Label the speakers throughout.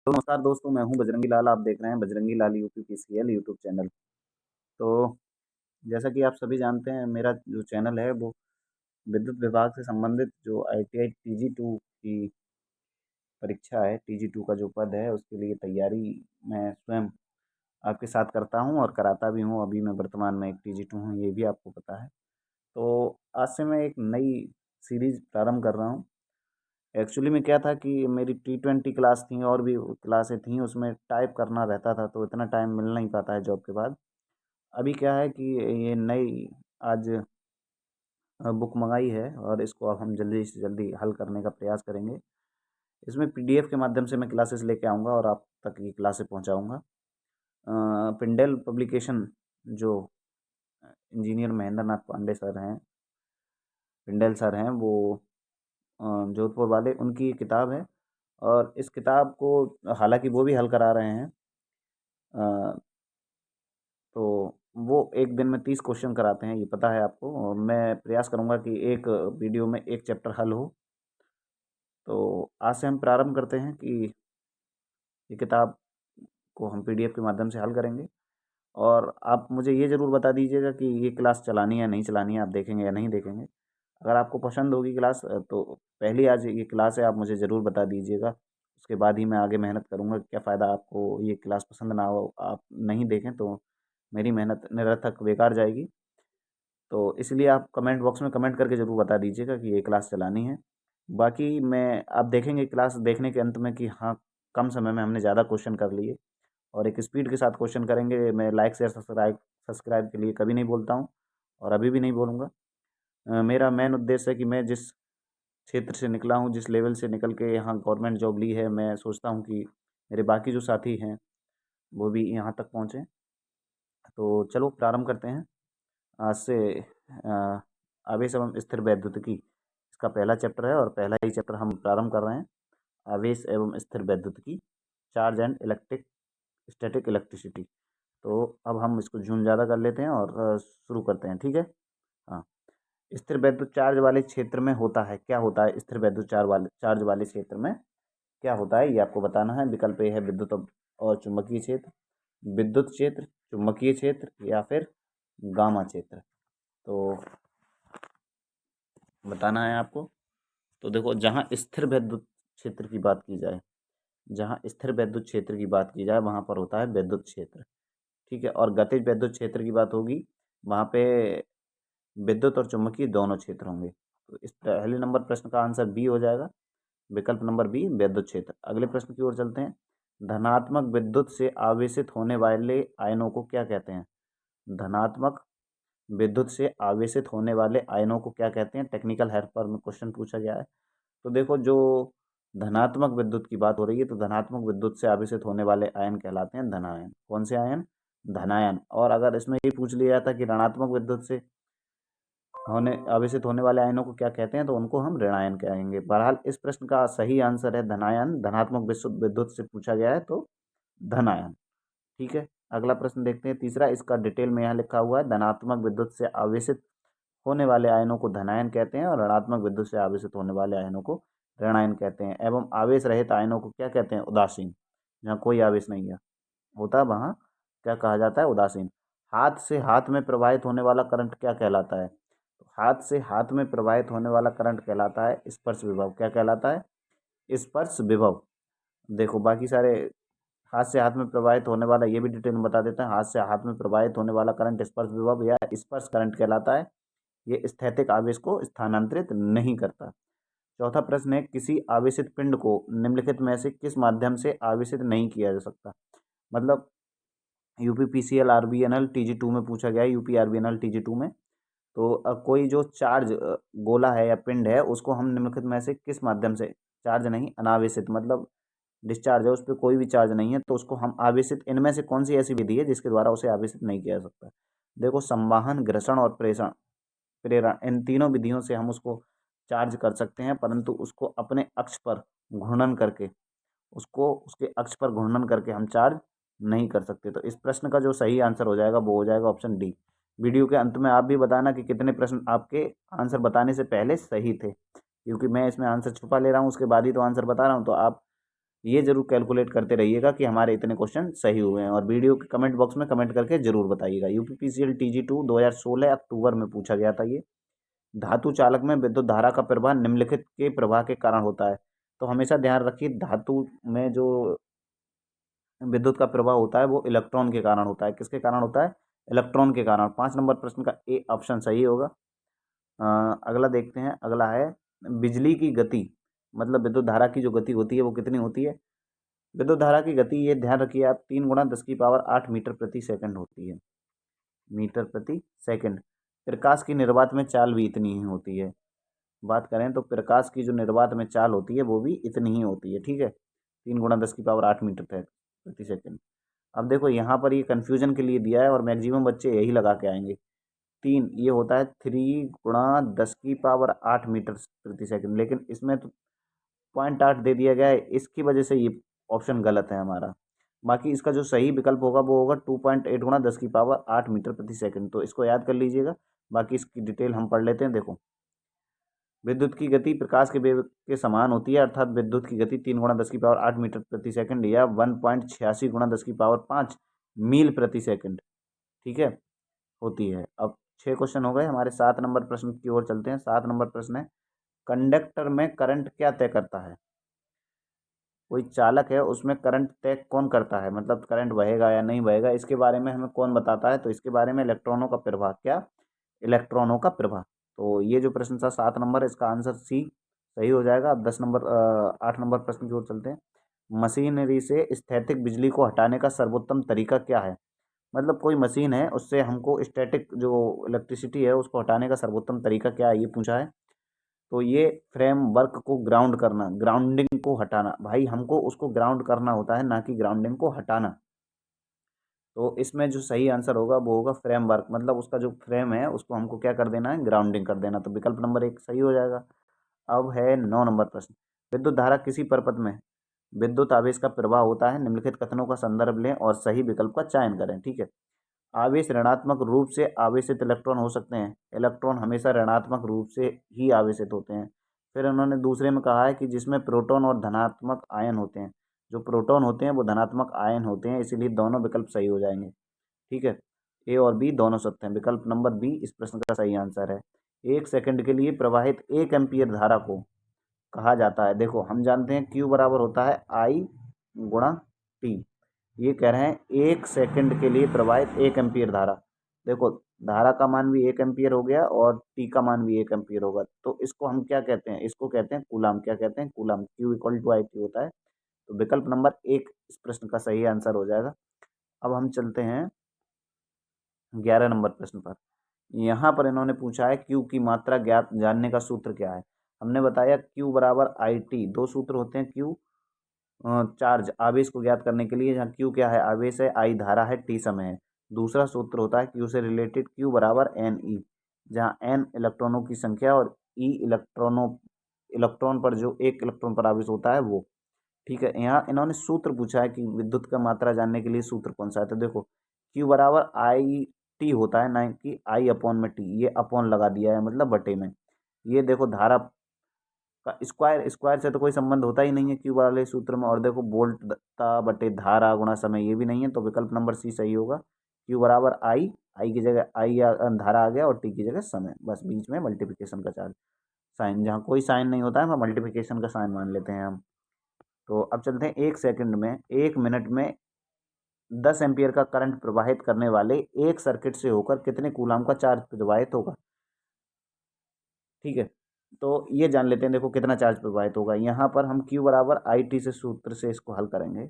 Speaker 1: तो नमस्कार दोस्तों, मैं हूं बजरंगी लाल। आप देख रहे हैं बजरंगी लाल यूपीपीसीएल यूट्यूब चैनल। तो जैसा कि आप सभी जानते हैं, मेरा जो चैनल है वो विद्युत विभाग से संबंधित जो आईटीआई टीजी 2 की परीक्षा है, टीजी 2 का जो पद है उसके लिए तैयारी मैं स्वयं आपके साथ करता हूं और कराता भी हूं। अभी मैं वर्तमान में एक टीजी 2 हूं, ये भी आपको पता है। तो आज से मैं एक नई सीरीज प्रारंभ कर रहा हूं। एक्चुअली में क्या था कि मेरी T20 क्लास थी और भी क्लासें थीं, उसमें टाइप करना रहता था तो इतना टाइम मिल नहीं पाता है जॉब के बाद। अभी क्या है कि ये नई आज बुक मंगाई है और इसको अब हम जल्दी से जल्दी हल करने का प्रयास करेंगे। इसमें पीडीएफ के माध्यम से मैं क्लासेस लेके आऊँगा और आप तक ये क्लासेस पहुँचाऊँगा। पिंडेल पब्लिकेशन जो इंजीनियर महेंद्र नाथ पांडे सर हैं, पिंडेल सर हैं, वो जोधपुर वाले, उनकी किताब है। और इस किताब को हालांकि वो भी हल करा रहे हैं, अ, तो वो एक दिन में 30 क्वेश्चन कराते हैं, ये पता है आपको। और मैं प्रयास करूंगा कि एक वीडियो में एक चैप्टर हल हो। तो आज से हम प्रारंभ करते हैं कि ये किताब को हम पीडीएफ के माध्यम से हल करेंगे। और आप मुझे ये ज़रूर बता दीजिएगा कि ये क्लास चलानी है या नहीं चलानी है, आप देखेंगे या नहीं देखेंगे। अगर आपको पसंद होगी क्लास तो पहली आज ये क्लास है, आप मुझे ज़रूर बता दीजिएगा। उसके बाद ही मैं आगे मेहनत करूँगा। क्या फ़ायदा आपको ये क्लास पसंद ना हो, आप नहीं देखें तो मेरी मेहनत निरर्थक बेकार जाएगी। तो इसलिए आप कमेंट बॉक्स में कमेंट करके ज़रूर बता दीजिएगा कि ये क्लास चलानी है। बाकी मैं आप देखेंगे क्लास देखने के अंत में कि हाँ, कम समय में हमने ज़्यादा क्वेश्चन कर लिए और एक स्पीड के साथ क्वेश्चन करेंगे। मैं लाइक शेयर सब्सक्राइब के लिए कभी नहीं बोलता हूँ और अभी भी नहीं बोलूँगा। मेरा मेन उद्देश्य है कि मैं जिस क्षेत्र से निकला हूँ, जिस लेवल से निकल के यहाँ गवर्नमेंट जॉब ली है, मैं सोचता हूँ कि मेरे बाकी जो साथी हैं वो भी यहाँ तक पहुँचें। तो चलो प्रारंभ करते हैं आज से। आवेश एवं स्थिर वैद्युतिकी इसका पहला चैप्टर है और पहला ही चैप्टर हम प्रारंभ कर रहे हैं। आवेश एवं स्थिर वैद्युतिकी, charge and electric static electricity. तो अब हम इसको जूम ज़्यादा कर लेते हैं और शुरू करते हैं, ठीक है। हाँ, स्थिर वैद्युत चार्ज वाले क्षेत्र में होता है, क्या होता है स्थिर वैद्युत चार्ज वाले क्षेत्र में क्या होता है, ये आपको बताना है। विकल्प ए है विद्युत और चुंबकीय क्षेत्र, विद्युत क्षेत्र, चुंबकीय क्षेत्र या फिर गामा क्षेत्र। तो बताना है आपको। तो देखो, जहाँ स्थिर वैद्युत क्षेत्र की बात की जाए, जहाँ स्थिर वैद्युत क्षेत्र की बात की जाए वहाँ पर होता है विद्युत क्षेत्र, ठीक है। और गतिज वैद्युत क्षेत्र की बात होगी, वहाँ पे विद्युत और चुंबकीय दोनों क्षेत्र होंगे। तो इस पहले नंबर प्रश्न का आंसर बी हो जाएगा, विकल्प नंबर बी विद्युत क्षेत्र। अगले प्रश्न की ओर चलते हैं। धनात्मक विद्युत से आवेशित होने वाले आयनों को क्या कहते हैं? धनात्मक विद्युत से आवेशित होने वाले आयनों को क्या कहते हैं? टेक्निकल हेल्पर में क्वेश्चन पूछा गया है। तो देखो, जो धनात्मक विद्युत की बात हो रही है तो धनात्मक विद्युत से आवेशित होने वाले आयन कहलाते हैं धनायन। कौन से आयन? धनायन। और अगर इसमें ये पूछ लिया जाता कि ऋणात्मक विद्युत से होने आवेशित होने वाले आयनों को क्या कहते हैं, तो उनको हम ऋणायन कहेंगे। बहरहाल इस प्रश्न का सही आंसर है धनायन। धनात्मक विद्युत विद्युत से पूछा गया है तो धनायन, ठीक है। अगला प्रश्न देखते हैं, तीसरा। इसका डिटेल में यहाँ लिखा हुआ है, धनात्मक विद्युत से आवेशित होने वाले आयनों को धनायन कहते हैं और ऋणात्मक विद्युत से आवेशित होने वाले आयनों को ऋणायन कहते हैं। एवं आवेश रहित आयनों को क्या कहते हैं? उदासीन। जहाँ कोई आवेश नहीं है होता, वहाँ क्या कहा जाता है? उदासीन। हाथ से हाथ में प्रवाहित होने वाला करंट क्या कहलाता है? तो हाथ से हाथ में प्रवाहित होने वाला करंट कहलाता है स्पर्श विभव। क्या कहलाता है? स्पर्श विभव। देखो, बाकी सारे हाथ से हाथ में प्रवाहित होने वाला ये भी डिटेल में बता देते हैं। हाथ से हाथ में प्रवाहित होने वाला करंट स्पर्श विभव या स्पर्श करंट कहलाता है। ये स्थैतिक आवेश को स्थानांतरित नहीं करता। चौथा प्रश्न है, किसी आवेशित पिंड को निम्नलिखित में से किस माध्यम से आवेशित नहीं किया जा सकता? मतलब यूपीपीसीएल आरबीएनएल टीजी 2 में पूछा गया है, यूपी आरबीएनएल टीजी 2 में। तो कोई जो चार्ज गोला है या पिंड है उसको हम निम्नलिखित में से किस माध्यम से, चार्ज नहीं अनावेशित, मतलब डिस्चार्ज है, उस पर कोई भी चार्ज नहीं है तो उसको हम आवेशित, इनमें से कौन सी ऐसी विधि है जिसके द्वारा उसे आवेशित नहीं किया जा सकता? देखो, संवाहन, घर्षण और प्रेषण, प्रेरण, इन तीनों विधियों से हम उसको चार्ज कर सकते हैं, परंतु उसको अपने अक्ष पर घूर्णन करके, उसको उसके अक्ष पर घूर्णन करके हम चार्ज नहीं कर सकते। तो इस प्रश्न का जो सही आंसर हो जाएगा वो हो जाएगा ऑप्शन डी। वीडियो के अंत में आप भी बताना कि कितने प्रश्न आपके आंसर बताने से पहले सही थे, क्योंकि मैं इसमें आंसर छुपा ले रहा हूँ, उसके बाद ही तो आंसर बता रहा हूँ। तो आप ये जरूर कैलकुलेट करते रहिएगा कि हमारे इतने क्वेश्चन सही हुए हैं, और वीडियो के कमेंट बॉक्स में कमेंट करके जरूर बताइएगा। यूपीपीसीएल TG2 2016 अक्टूबर में पूछा गया था ये। धातु चालक में विद्युत धारा का प्रवाह निम्नलिखित के प्रवाह के कारण होता है। तो हमेशा ध्यान रखिए, धातु में जो विद्युत का प्रवाह होता है वो इलेक्ट्रॉन के कारण होता है। किसके कारण होता है? इलेक्ट्रॉन के कारण। 5 नंबर प्रश्न का ए ऑप्शन सही होगा। अगला देखते हैं। अगला है बिजली की गति, मतलब विद्युत धारा की जो गति होती है वो कितनी होती है? विद्युत धारा की गति, ये ध्यान रखिए आप, 3 × 10⁸ मीटर प्रति सेकंड होती है। मीटर प्रति सेकंड। प्रकाश की निर्वात में चाल भी इतनी ही होती है। बात करें तो प्रकाश की जो निर्वात में चाल होती है वो भी इतनी ही होती है। ठीक है, 3 × 10⁸ मीटर प्रति सेकंड। अब देखो यहाँ पर ये कन्फ्यूजन के लिए दिया है और मैक्सिमम बच्चे यही लगा के आएंगे। 3 ये होता है 3 × 10⁸ मीटर प्रति सेकंड, लेकिन इसमें तो 0.8 दे दिया गया है, इसकी वजह से ये ऑप्शन गलत है हमारा। बाकी इसका जो सही विकल्प होगा वो होगा 2.8 × 10⁸ मीटर प्रति सेकंड। तो इसको याद कर लीजिएगा। बाकी इसकी डिटेल हम पढ़ लेते हैं। देखो, विद्युत की गति प्रकाश के वेग के समान होती है, अर्थात विद्युत की गति 3 × 10⁸ मीटर प्रति सेकंड या 1.86 × 10⁵ मील प्रति सेकंड, ठीक है, होती है। अब 6 क्वेश्चन हो गए हमारे। 7 नंबर प्रश्न की ओर चलते हैं। 7 नंबर प्रश्न है, कंडक्टर में करंट क्या तय करता है? कोई चालक है, उसमें करंट तय कौन करता है, मतलब करंट बहेगा या नहीं बहेगा, इसके बारे में हमें कौन बताता है? तो इसके बारे में इलेक्ट्रॉनों का प्रवाह। क्या? इलेक्ट्रॉनों का प्रवाह। तो ये जो प्रश्न था 7 नंबर, इसका आंसर सी सही हो जाएगा। अब 8 नंबर प्रश्न की ओर चलते हैं। मशीनरी से स्थैतिक बिजली को हटाने का सर्वोत्तम तरीका क्या है? मतलब कोई मशीन है, उससे हमको स्टैटिक जो इलेक्ट्रिसिटी है उसको हटाने का सर्वोत्तम तरीका क्या है, ये पूछा है। तो ये फ्रेमवर्क को ग्राउंड करना, ग्राउंडिंग को हटाना। भाई हमको उसको ग्राउंड करना होता है, ना कि ग्राउंडिंग को हटाना। तो इसमें जो सही आंसर होगा वो होगा फ्रेमवर्क, मतलब उसका जो फ्रेम है उसको हमको क्या कर देना है? ग्राउंडिंग कर देना। तो विकल्प नंबर 1 सही हो जाएगा। अब है 9 नंबर प्रश्न। विद्युत धारा किसी परपथ में विद्युत आवेश का प्रवाह होता है, निम्नलिखित कथनों का संदर्भ लें और सही विकल्प का चयन करें। ठीक है, आवेश ऋणात्मक रूप से आवेशित इलेक्ट्रॉन हो सकते हैं। इलेक्ट्रॉन हमेशा ऋणात्मक रूप से ही आवेशित होते हैं। फिर उन्होंने दूसरे में कहा है कि जिसमें प्रोटॉन और धनात्मक आयन होते हैं। जो प्रोटॉन होते हैं वो धनात्मक आयन होते हैं, इसीलिए दोनों विकल्प सही हो जाएंगे। ठीक है, ए और बी दोनों सत्य हैं। विकल्प नंबर बी इस प्रश्न का सही आंसर है। 1 सेकंड के लिए प्रवाहित 1 एम्पियर धारा को कहा जाता है। देखो हम जानते हैं Q बराबर होता है I × T। ये कह रहे हैं 1 सेकंड के लिए प्रवाहित 1 एम्पियर धारा। देखो धारा का मान भी 1 एम्पियर हो गया और टी का मान भी 1 एम्पियर होगा। तो इसको हम क्या कहते हैं? इसको कहते हैं कूलाम। क्या कहते हैं? कूलाम। Q = I T होता है। तो विकल्प नंबर 1 इस प्रश्न का सही आंसर हो जाएगा। अब हम चलते हैं 11 नंबर प्रश्न पर। यहाँ पर इन्होंने पूछा है Q की मात्रा ज्ञात जानने का सूत्र क्या है। हमने बताया Q = I T। दो सूत्र होते हैं। Q चार्ज, आवेश को ज्ञात करने के लिए, जहाँ Q क्या है? आवेश है, I धारा है, T समय है। दूसरा सूत्र होता है Q से रिलेटेड, Q = Ne, जहाँ N इलेक्ट्रॉनों की संख्या और E इलेक्ट्रॉन पर जो एक इलेक्ट्रॉन पर आवेश होता है वो। ठीक है, यहाँ इन्होंने सूत्र पूछा है कि विद्युत का मात्रा जानने के लिए सूत्र कौन सा है। तो देखो Q = I T होता है, ना कि I/T। ये अपॉन लगा दिया है, मतलब बटे में। ये देखो धारा का स्क्वायर, स्क्वायर से तो कोई संबंध होता ही नहीं है Q वाले सूत्र में। और देखो वोल्ट बटे धारा गुणा समय, ये भी नहीं है। तो विकल्प नंबर सी सही होगा। Q = I की जगह I धारा आ गया और T की जगह समय, बस बीच में मल्टीप्लिकेशन का चार्ज साइन, जहाँ कोई साइन नहीं होता है वहाँ मल्टीप्लिकेशन का साइन मान लेते हैं हम। तो अब चलते हैं 1 सेकंड में, 1 मिनट में 10 एम्पियर का करंट प्रवाहित करने वाले एक सर्किट से होकर कितने कूलाम का चार्ज प्रवाहित होगा। ठीक है, तो ये जान लेते हैं। देखो कितना चार्ज प्रवाहित होगा। यहाँ पर हम Q = I T से सूत्र से इसको हल करेंगे।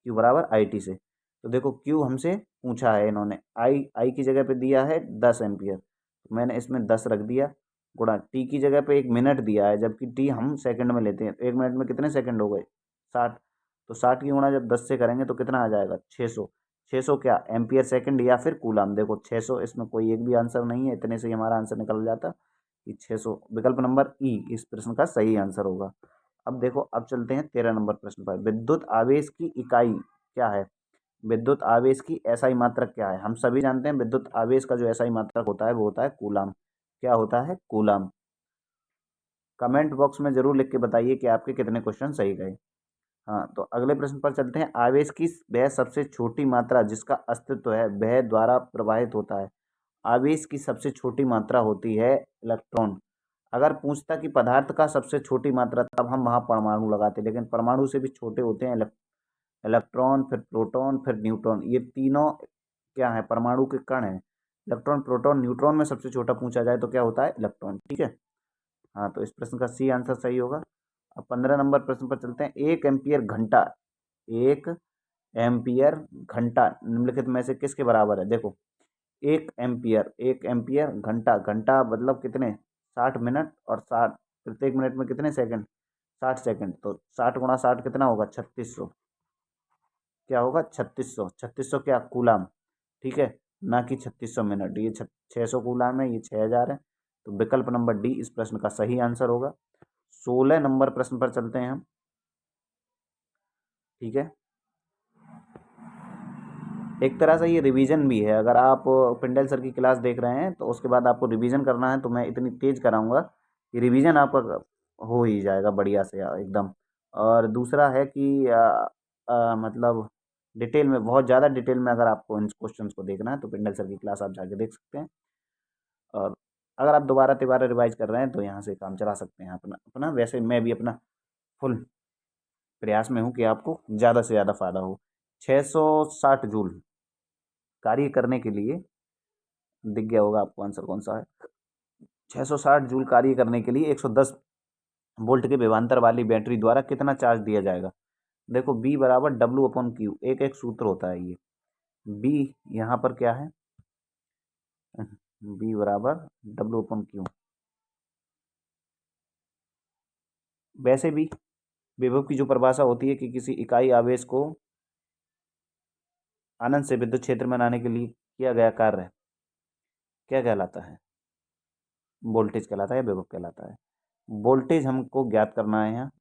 Speaker 1: Q = I T से, तो देखो Q हमसे पूछा है इन्होंने, I की जगह पे दिया है 10 एम्पियर, तो मैंने इसमें 10 रख दिया, गुणा T की जगह पे 1 मिनट दिया है, जबकि T हम सेकंड में लेते हैं। 1 मिनट में कितने सेकंड हो गए? 60। तो 60 की गुणा जब 10 से करेंगे तो कितना आ जाएगा? 600। 600 क्या? एम्पियर सेकंड या फिर कूलाम। देखो 600, इसमें कोई एक भी आंसर नहीं है, इतने से ही हमारा आंसर निकल जाता कि 600। विकल्प नंबर ई इस प्रश्न का सही आंसर होगा। अब देखो, अब चलते हैं 13 नंबर प्रश्न पर। विद्युत आवेश की इकाई क्या है? विद्युत आवेश की एसआई मात्रक क्या है? हम सभी जानते हैं विद्युत आवेश का जो एसआई मात्रक होता है वो होता है कूलाम। क्या होता है? कूलाम। कमेंट बॉक्स में जरूर लिख के बताइए कि आपके कितने क्वेश्चन सही गए। हाँ, तो अगले प्रश्न पर चलते हैं। आवेश की वह सबसे छोटी मात्रा जिसका अस्तित्व है वह द्वारा प्रवाहित होता है। आवेश की सबसे छोटी मात्रा होती है इलेक्ट्रॉन। अगर पूछता कि पदार्थ का सबसे छोटी मात्रा, तब हम वहाँ परमाणु लगाते, लेकिन परमाणु से भी छोटे होते हैं इलेक्ट्रॉन, फिर प्रोटॉन, फिर न्यूट्रॉन। ये तीनों क्या है? परमाणु के कण हैं। इलेक्ट्रॉन, प्रोटॉन, न्यूट्रॉन में सबसे छोटा पूछा जाए तो क्या होता है? इलेक्ट्रॉन। ठीक है। हाँ, तो इस प्रश्न का सी आंसर सही होगा। अब 15 नंबर प्रश्न पर चलते हैं। 1 एम्पियर घंटा, 1 एम्पियर घंटा निम्नलिखित में से किसके बराबर है? देखो, 1 एम्पियर घंटा, घंटा मतलब कितने? 60 मिनट, और 60 प्रत्येक मिनट में कितने सेकंड? 60 सेकंड। तो 60 × 60 कितना होगा? 3600। क्या होगा? 3600। 3600 क्या? कूलाम। ठीक है, ना कि 3600 मिनट। ये 600 कूलाम है, ये 6000 है। तो विकल्प नंबर डी इस प्रश्न का सही आंसर होगा। 16 नंबर प्रश्न पर चलते हैं हम। ठीक है, एक तरह से ये रिवीजन भी है। अगर आप पिंडल सर की क्लास देख रहे हैं तो उसके बाद आपको रिवीजन करना है, तो मैं इतनी तेज कराऊंगा कि रिवीजन आपका हो ही जाएगा बढ़िया से एकदम। और दूसरा है कि मतलब डिटेल में, बहुत ज़्यादा डिटेल में अगर आपको इन क्वेश्चंस को देखना है तो पिंडल सर की क्लास आप जाके देख सकते हैं। और अगर आप दोबारा तिबारा रिवाइज कर रहे हैं तो यहाँ से काम चला सकते हैं अपना अपना। वैसे मैं भी अपना फुल प्रयास में हूँ कि आपको ज़्यादा से ज़्यादा फायदा हो। 660 जूल कार्य करने के लिए, दिख गया होगा आपको आंसर कौन सा है। 660 जूल कार्य करने के लिए 110 वोल्ट के विभवांतर वाली बैटरी द्वारा कितना चार्ज दिया जाएगा? देखो, बी बराबर W/Q, एक एक सूत्र होता है ये। बी यहाँ पर क्या है? बी बराबर W/Q। वैसे भी विभव की जो परिभाषा होती है कि किसी इकाई आवेश को अनंत से विद्युत क्षेत्र में लाने के लिए किया गया कार्य क्या कहलाता है? वोल्टेज कहलाता है या विभव कहलाता है? वोल्टेज हमको ज्ञात करना है यहाँ,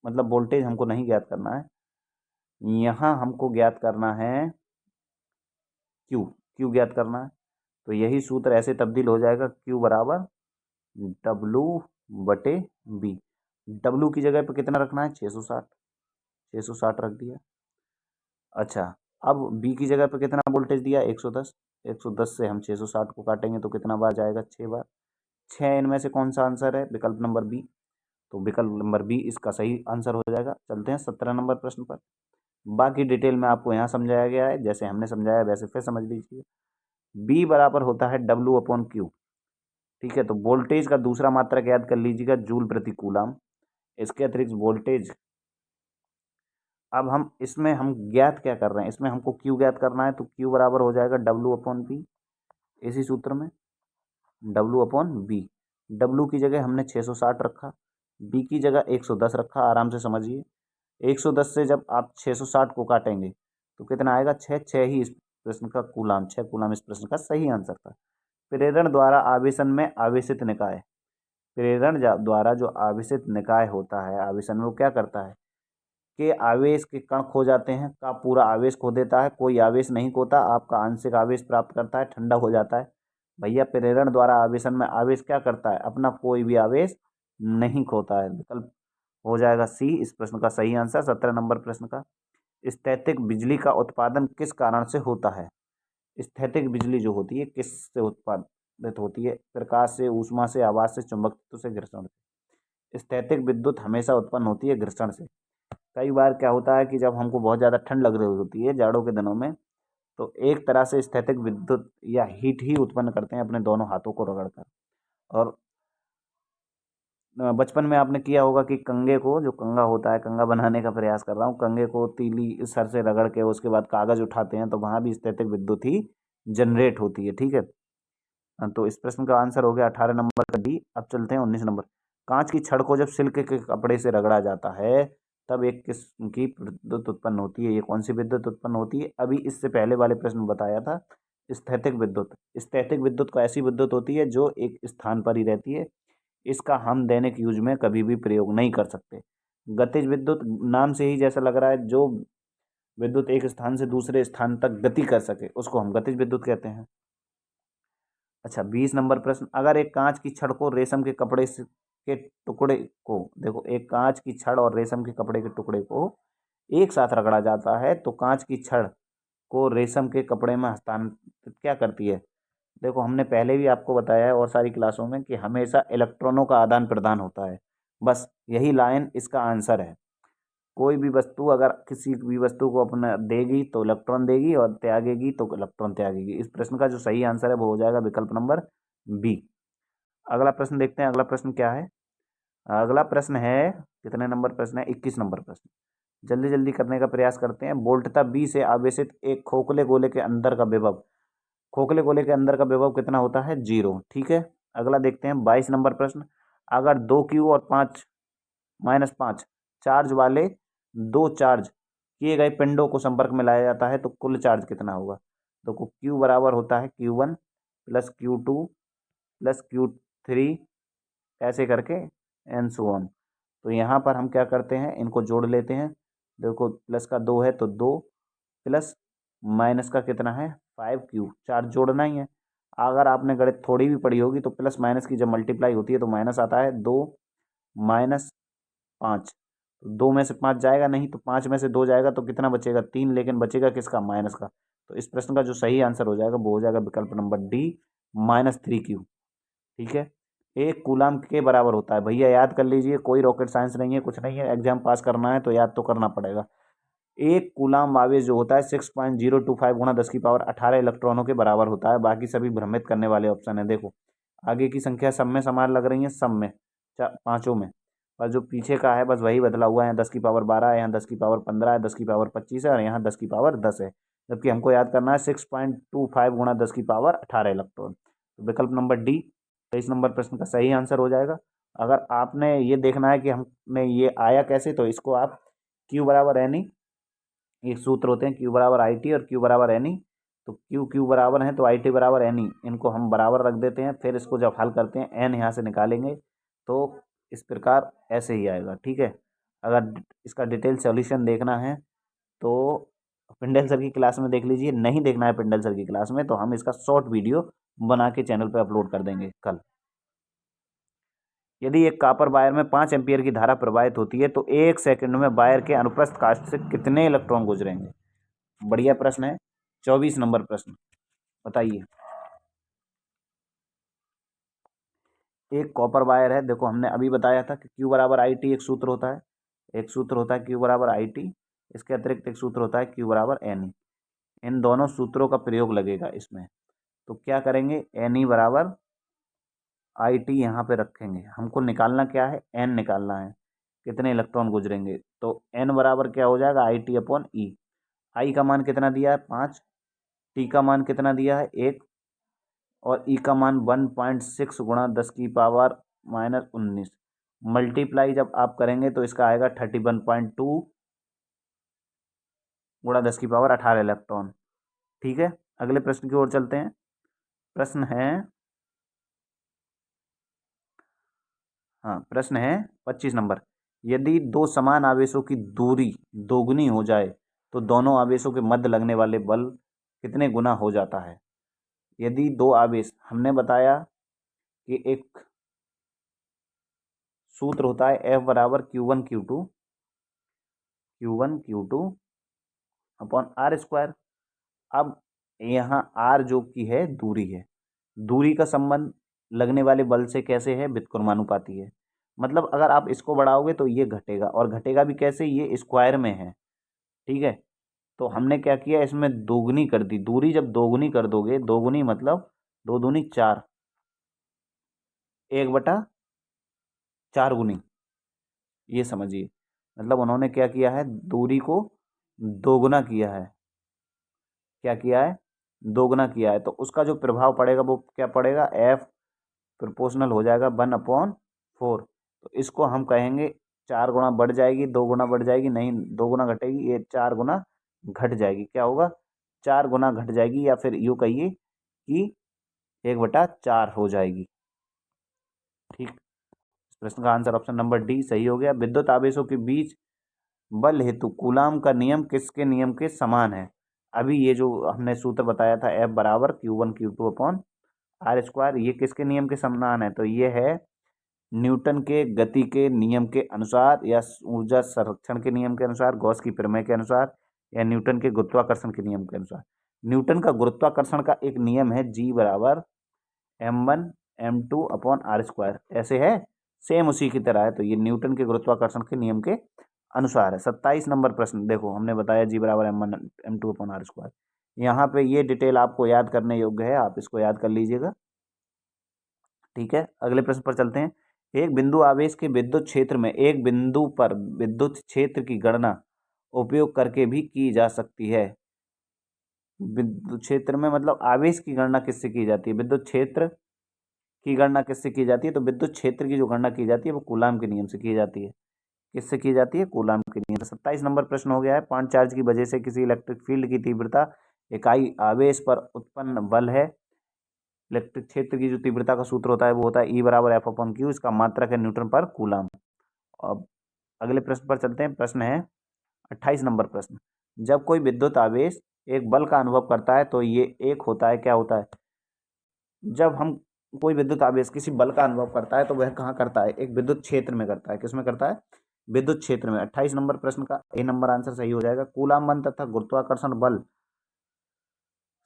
Speaker 1: मतलब वोल्टेज हमको नहीं ज्ञात करना है, यहाँ हमको ज्ञात करना है क्यू। क्यू ज्ञात करना है। तो यही सूत्र ऐसे तब्दील हो जाएगा, क्यू बराबर W/B। डब्लू की जगह पे कितना रखना है? 660। 660 रख दिया। अच्छा, अब बी की जगह पे कितना वोल्टेज दिया? 110। 110 से हम 660 को काटेंगे तो कितना बार जाएगा? 6 बार। 6 इनमें से कौन सा आंसर है? विकल्प नंबर बी। तो विकल्प नंबर बी इसका सही आंसर हो जाएगा। चलते हैं 17 नंबर प्रश्न पर। बाकी डिटेल में आपको यहाँ समझाया गया है, जैसे हमने समझाया वैसे फिर समझ लीजिए। बी बराबर होता है W/Q। ठीक है, तो वोल्टेज का दूसरा मात्रक याद कर लीजिएगा, जूल प्रति कूलाम। इसके अतिरिक्त वोल्टेज, अब हम ज्ञात क्या कर रहे हैं? इसमें हमको क्यू ज्ञात करना है, तो क्यू बराबर हो जाएगा W/P। इसी सूत्र में W/B। डब्लू की जगह हमने 660 रखा, बी की जगह 110 रखा। आराम से समझिए, 110 से जब आप 660 को काटेंगे तो कितना आएगा? 6। 6 ही इस प्रश्न का कूलाम, 6 कूलाम इस प्रश्न का सही आंसर था। प्रेरण द्वारा आवेशन में आवेशित निकाय, द्वारा जो आवेशित निकाय होता है आवेशन में, वो क्या करता है कि आवेश के कण खो जाते हैं, का पूरा आवेश खो देता है, कोई आवेश नहीं खोता, आपका आंशिक आवेश प्राप्त करता है, ठंडा हो जाता है। भैया, प्रेरण द्वारा आवेशन में आवेश क्या करता है? अपना कोई भी आवेश नहीं खोता है। विकल्प हो जाएगा सी इस प्रश्न का सही आंसर। 17 नंबर प्रश्न का। स्थैतिक बिजली का उत्पादन किस कारण से होता है? स्थैतिक बिजली जो होती है किससे उत्पादित होती है? प्रकाश से, ऊष्मा से, आवाज से, चुंबकत्व से, घर्षण से। स्थैतिक विद्युत हमेशा उत्पन्न होती है घर्षण से। कई बार क्या होता है कि जब हमको बहुत ज़्यादा ठंड लग रही होती है जाड़ों के दिनों में, तो एक तरह से स्थैतिक विद्युत या हीट ही उत्पन्न करते हैं अपने दोनों हाथों को रगड़कर। और बचपन में आपने किया होगा कि कंघे को, जो कंघा होता है, कंघा बनाने का प्रयास कर रहा हूँ, कंघे को तीली सर से रगड़ के उसके बाद कागज उठाते हैं, तो वहाँ भी स्थैतिक विद्युत ही जनरेट होती है। ठीक है, तो इस प्रश्न का आंसर हो गया 18 नंबर का डी। अब चलते हैं 19 नंबर। कांच की छड़ को जब सिल्क के कपड़े से रगड़ा जाता है तब एक किस्म की विद्युत उत्पन्न होती है। ये कौन सी विद्युत उत्पन्न होती है? अभी इससे पहले वाले प्रश्न में बताया था, स्थैतिक विद्युत। स्थैतिक विद्युत को ऐसी विद्युत होती है जो एक स्थान पर ही रहती है, इसका हम दैनिक यूज में कभी भी प्रयोग नहीं कर सकते। गतिज विद्युत, नाम से ही जैसा लग रहा है, जो विद्युत एक स्थान से दूसरे स्थान तक गति कर सके उसको हम गतिज विद्युत कहते हैं। अच्छा, 20 नंबर प्रश्न। अगर एक कांच की छड़ को रेशम के कपड़े से के टुकड़े को, देखो एक कांच की छड़ और रेशम के कपड़े के टुकड़े को एक साथ रगड़ा जाता है तो कांच की छड़ को रेशम के कपड़े में हस्तांतरित क्या करती है। देखो हमने पहले भी आपको बताया है और सारी क्लासों में कि हमेशा इलेक्ट्रॉनों का आदान प्रदान होता है। बस यही लाइन इसका आंसर है। कोई भी वस्तु अगर किसी भी वस्तु को अपना देगी तो इलेक्ट्रॉन देगी और त्यागेगी तो इलेक्ट्रॉन त्यागेगी। इस प्रश्न का जो सही आंसर है वो हो जाएगा विकल्प नंबर बी। अगला प्रश्न देखते हैं। अगला प्रश्न क्या है। अगला प्रश्न है, कितने नंबर प्रश्न है, 21 नंबर प्रश्न। जल्दी जल्दी करने का प्रयास करते हैं। वोल्टता बी से आवेशित एक खोखले गोले के अंदर का विभव, खोखले गोले के अंदर का विभव कितना होता है, 0। ठीक है। अगला देखते हैं 22 नंबर प्रश्न। अगर 2q और 5 - 5 चार्ज वाले दो चार्ज किए गए पिंडों को संपर्क में लाया जाता है तो कुल चार्ज कितना होगा। तो q बराबर होता है Q1 plus Q2 plus Q3 ऐसे करके एंड सो ऑन। तो यहाँ पर हम क्या करते हैं, इनको जोड़ लेते हैं। देखो प्लस का 2 है तो 2 प्लस माइनस का कितना है 5q, चार्ज जोड़ना ही है। अगर आपने गणित थोड़ी भी पढ़ी होगी तो प्लस माइनस की जब मल्टीप्लाई होती है तो माइनस आता है। 2 माइनस 5, तो 2 में से 5 जाएगा नहीं तो 5 में से 2 जाएगा तो कितना बचेगा 3, लेकिन बचेगा किसका, माइनस का। तो इस प्रश्न का जो सही आंसर हो जाएगा वो हो जाएगा विकल्प नंबर डी, -3q। ठीक है। एक कूलाम के बराबर होता है, भैया याद कर लीजिए, कोई रॉकेट साइंस नहीं है, कुछ नहीं है, एग्जाम पास करना है तो याद तो करना पड़ेगा। एक कूलाम आवेश जो होता है 6.025 गुणा 10 की पावर 18 इलेक्ट्रॉनों के बराबर होता है। बाकी सभी भ्रमित करने वाले ऑप्शन है। देखो आगे की संख्या सब में समान लग रही है, सब में पांचों में, और जो पीछे का है बस वही बदला हुआ है। यहाँ 10 की पावर 12 है, यहाँ 10 की पावर 15 है, 10 की पावर 25 है और यहाँ 10 की पावर 10 है। जबकि हमको याद करना है 6.25 गुणा 10 की पावर 18 इलेक्ट्रॉन। तो विकल्प नंबर डी 23 नंबर प्रश्न का सही आंसर हो जाएगा। अगर आपने ये देखना है कि हमने ये आया कैसे, तो इसको आप क्यू बराबर एन ई, एक सूत्र होते हैं क्यू बराबर आई टी और क्यू बराबर एन ई। तो क्यू क्यू बराबर है तो आई टी बराबर एन ई, इनको हम बराबर रख देते हैं। फिर इसको जब हल करते हैं एन यहाँ से निकालेंगे तो इस प्रकार ऐसे ही आएगा। ठीक है। अगर इसका डिटेल सॉल्यूशन देखना है तो पिंडल सर की क्लास में देख लीजिए, नहीं देखना है पिंडल सर की क्लास में तो हम इसका शॉर्ट वीडियो बना के चैनल पर अपलोड कर देंगे कल। यदि एक कॉपर वायर में 5 एम्पीयर की धारा प्रवाहित होती है तो 1 सेकंड में वायर के अनुप्रस्थ कास्ट से कितने इलेक्ट्रॉन गुजरेंगे। बढ़िया प्रश्न है। 24 नंबर प्रश्न बताइए। एक कॉपर वायर है, देखो हमने अभी बताया था कि Q बराबर आई टी एक सूत्र होता है, एक सूत्र होता है Q बराबर आई टी, इसके अतिरिक्त एक सूत्र होता है Q बराबर एन ई। इन दोनों सूत्रों का प्रयोग लगेगा इसमें। तो क्या करेंगे, एन ई बराबर आई टी यहाँ पे रखेंगे। हमको निकालना क्या है, एन निकालना है, कितने इलेक्ट्रॉन गुजरेंगे। तो एन बराबर क्या हो जाएगा, आई टी अपॉन ई। आई का मान कितना दिया है 5, टी का मान कितना दिया है 1 और ई का मान 1.6 गुणा 10 की पावर -19। मल्टीप्लाई जब आप करेंगे तो इसका आएगा 31.2 गुणा 10 की पावर 18 इलेक्ट्रॉन। ठीक है। अगले प्रश्न की ओर चलते हैं। प्रश्न है, हाँ प्रश्न है 25 नंबर। यदि दो समान आवेशों की दूरी दोगुनी हो जाए तो दोनों आवेशों के मध्य लगने वाले बल कितने गुना हो जाता है। यदि दो आवेश, हमने बताया कि एक सूत्र होता है F बराबर Q1 Q2 upon are square. अब यहाँ आर जो की है दूरी है, दूरी का संबंध लगने वाले बल से कैसे है, व्युत्क्रमानुपाती है। मतलब अगर आप इसको बढ़ाओगे तो ये घटेगा, और घटेगा भी कैसे, ये स्क्वायर में है। ठीक है। तो हमने क्या किया, इसमें दोगुनी कर दी दूरी। जब दोगुनी कर दोगे, दोगुनी मतलब 2 दूनी 4, 1/4 गुनी, ये समझिए। मतलब उन्होंने क्या किया है, दूरी को दोगुना किया है। क्या किया है, दोगुना किया है। तो उसका जो प्रभाव पड़ेगा वो क्या पड़ेगा, एफ प्रोपोर्शनल हो जाएगा 1/4। तो इसको हम कहेंगे 4 गुना बढ़ जाएगी, 2 गुना बढ़ जाएगी, नहीं 2 गुना घटेगी, ये 4 गुना घट जाएगी। क्या होगा, 4 गुना घट जाएगी, या फिर यूँ कहिए कि 1/4 हो जाएगी। ठीक। इस प्रश्न का आंसर ऑप्शन नंबर डी सही हो गया। विद्युत आवेशों के बीच बल हेतु कूलाम का नियम किसके नियम के समान है। अभी ये जो हमने सूत्र बताया था F बराबर Q1 Q2 upon are square, ये किसके नियम के समान है, तो ये है न्यूटन के गति के नियम के अनुसार, या ऊर्जा संरक्षण के नियम के अनुसार, गॉस की प्रमेय के अनुसार, या न्यूटन के गुरुत्वाकर्षण के नियम के अनुसार। न्यूटन का गुरुत्वाकर्षण का एक नियम है, G बराबर m1m2/r², ऐसे है, सेम उसी की तरह है। तो ये न्यूटन के गुरुत्वाकर्षण के नियम के अनुसार है। 27 नंबर प्रश्न देखो, हमने बताया G बराबर m1m2/r²। यहाँ पे ये डिटेल आपको याद करने योग्य है, आप इसको याद कर लीजिएगा, ठीक है। अगले प्रश्न पर चलते हैं। एक बिंदु आवेश के विद्युत क्षेत्र में एक बिंदु पर विद्युत क्षेत्र की गणना उपयोग करके भी की जा सकती है। विद्युत क्षेत्र में मतलब आवेश की गणना किससे की जाती है? विद्युत क्षेत्र की गणना किससे की जाती है? तो विद्युत क्षेत्र की जो गणना की जाती है वो कूलाम के नियम से की जाती है। किससे की जाती है? कूलाम के नियम से। 27 नंबर प्रश्न हो गया है। पॉइंट चार्ज की वजह से किसी इलेक्ट्रिक फील्ड की तीव्रता इकाई आवेश पर उत्पन्न बल है। इलेक्ट्रिक क्षेत्र की जो तीव्रता का सूत्र होता है वो होता है E बराबर F/Q। इसका मात्रक है न्यूटन पर कूलाम। अब अगले प्रश्न पर चलते हैं। प्रश्न है 28 नंबर प्रश्न। जब कोई विद्युत आवेश एक बल का अनुभव करता है तो ये एक होता है, क्या होता है? जब हम कोई विद्युत आवेश किसी बल का अनुभव करता है तो वह कहाँ करता है? एक विद्युत क्षेत्र में करता है। किसमें करता है? विद्युत क्षेत्र में। 28 नंबर प्रश्न का ए नंबर आंसर सही हो जाएगा। कूलाम बल तथा गुरुत्वाकर्षण बल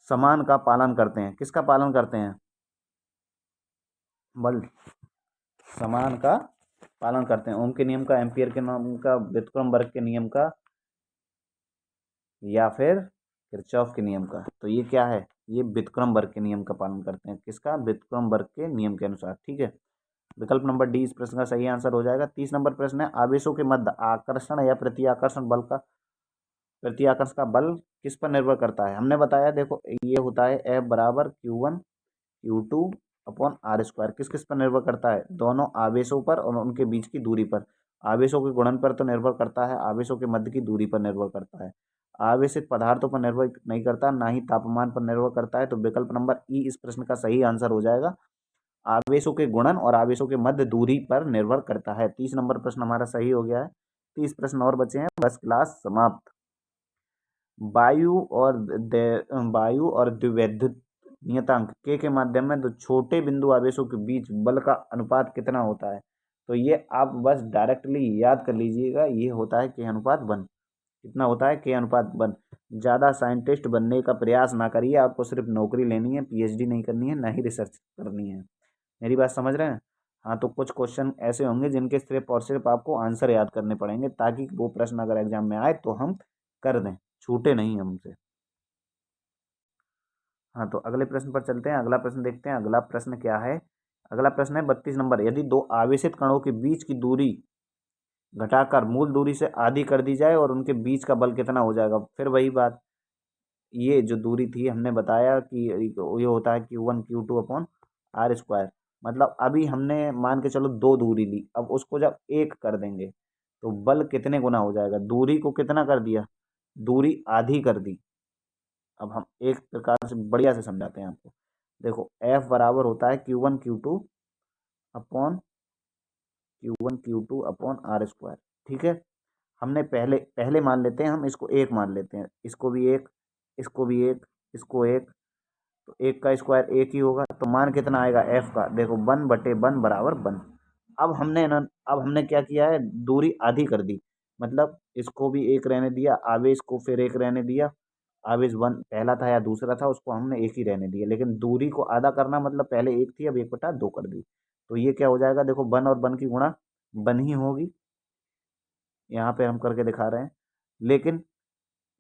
Speaker 1: समान का पालन करते हैं। किसका पालन करते हैं? बल समान का पालन करते हैं। ओम के नियम का, एम्पियर के नियम का, व्युत्क्रम वर्ग के नियम का, या फिर किरचॉफ के नियम का। तो ये क्या है? ये व्युत्क्रम वर्ग के नियम का पालन करते हैं। किसका? व्युत्क्रम वर्ग के नियम के अनुसार, ठीक है। विकल्प नंबर डी इस प्रश्न का सही आंसर हो जाएगा। 30 नंबर प्रश्न है। आवेशों के मध्य आकर्षण या प्रतिआकर्षण का बल किस पर निर्भर करता है? हमने बताया, देखो ये होता है F बराबर Q1Q2/r²। किस किस पर निर्भर करता है? दोनों आवेशों पर और उनके बीच की दूरी पर। आवेशों के गुणन पर तो निर्भर करता है, आवेशों के मध्य की दूरी पर निर्भर करता है। आवेशित पदार्थों पर निर्भर नहीं करता, ना ही तापमान पर निर्भर करता है। तो विकल्प नंबर ई इस प्रश्न का सही आंसर हो जाएगा। आवेशों के गुणन और आवेशों के मध्य दूरी पर निर्भर करता है। 30 नंबर प्रश्न हमारा सही हो गया है। 30 प्रश्न और बचे हैं, बस क्लास समाप्त। वायु और द्विविद्युत नियतांक के माध्यम में दो छोटे बिंदु आवेशों के बीच बल का अनुपात कितना होता है? तो ये आप बस डायरेक्टली याद कर लीजिएगा, ये होता है K/1। कितना होता है? K/1। ज़्यादा साइंटिस्ट बनने का प्रयास ना करिए, आपको सिर्फ नौकरी लेनी है, PhD नहीं करनी है, ना ही रिसर्च करनी है। मेरी बात समझ रहे हैं? हाँ, तो कुछ क्वेश्चन ऐसे होंगे जिनके सिर्फ और सिर्फ आपको आंसर याद करने पड़ेंगे, ताकि वो प्रश्न अगर एग्जाम में आए तो हम कर दें, छूटे नहीं हमसे। हाँ, तो अगले प्रश्न पर चलते हैं। अगला प्रश्न देखते हैं। अगला प्रश्न क्या है? अगला प्रश्न है 32 नंबर। यदि दो आवेशित कणों के बीच की दूरी घटाकर मूल दूरी से आधी कर दी जाए और उनके बीच का बल कितना हो जाएगा? फिर वही बात, ये जो दूरी थी हमने बताया कि ये होता है Q1Q2/r²। मतलब अभी हमने मान के चलो दो दूरी ली, अब उसको जब एक कर देंगे तो बल कितने गुना हो जाएगा? दूरी को कितना कर दिया? दूरी आधी कर दी। अब हम एक प्रकार से बढ़िया से समझाते हैं आपको। देखो F बराबर होता है Q1Q2/r²। ठीक है। हमने पहले पहले मान लेते हैं, हम इसको एक मान लेते हैं, इसको भी एक, इसको भी एक, इसको एक। तो एक का स्क्वायर एक ही होगा, तो मान कितना आएगा F का? देखो 1/1 बराबर 1। अब हमने क्या किया है? दूरी आधी कर दी, मतलब इसको भी एक रहने दिया, आवेश को फिर एक रहने दिया। आवेश वन पहला था या दूसरा था, उसको हमने एक ही रहने दिया, लेकिन दूरी को आधा करना मतलब पहले एक थी, अब 1/2 कर दी। तो ये क्या हो जाएगा? देखो 1 और 1 की गुणा 1 ही होगी, यहाँ पे हम करके दिखा रहे हैं। लेकिन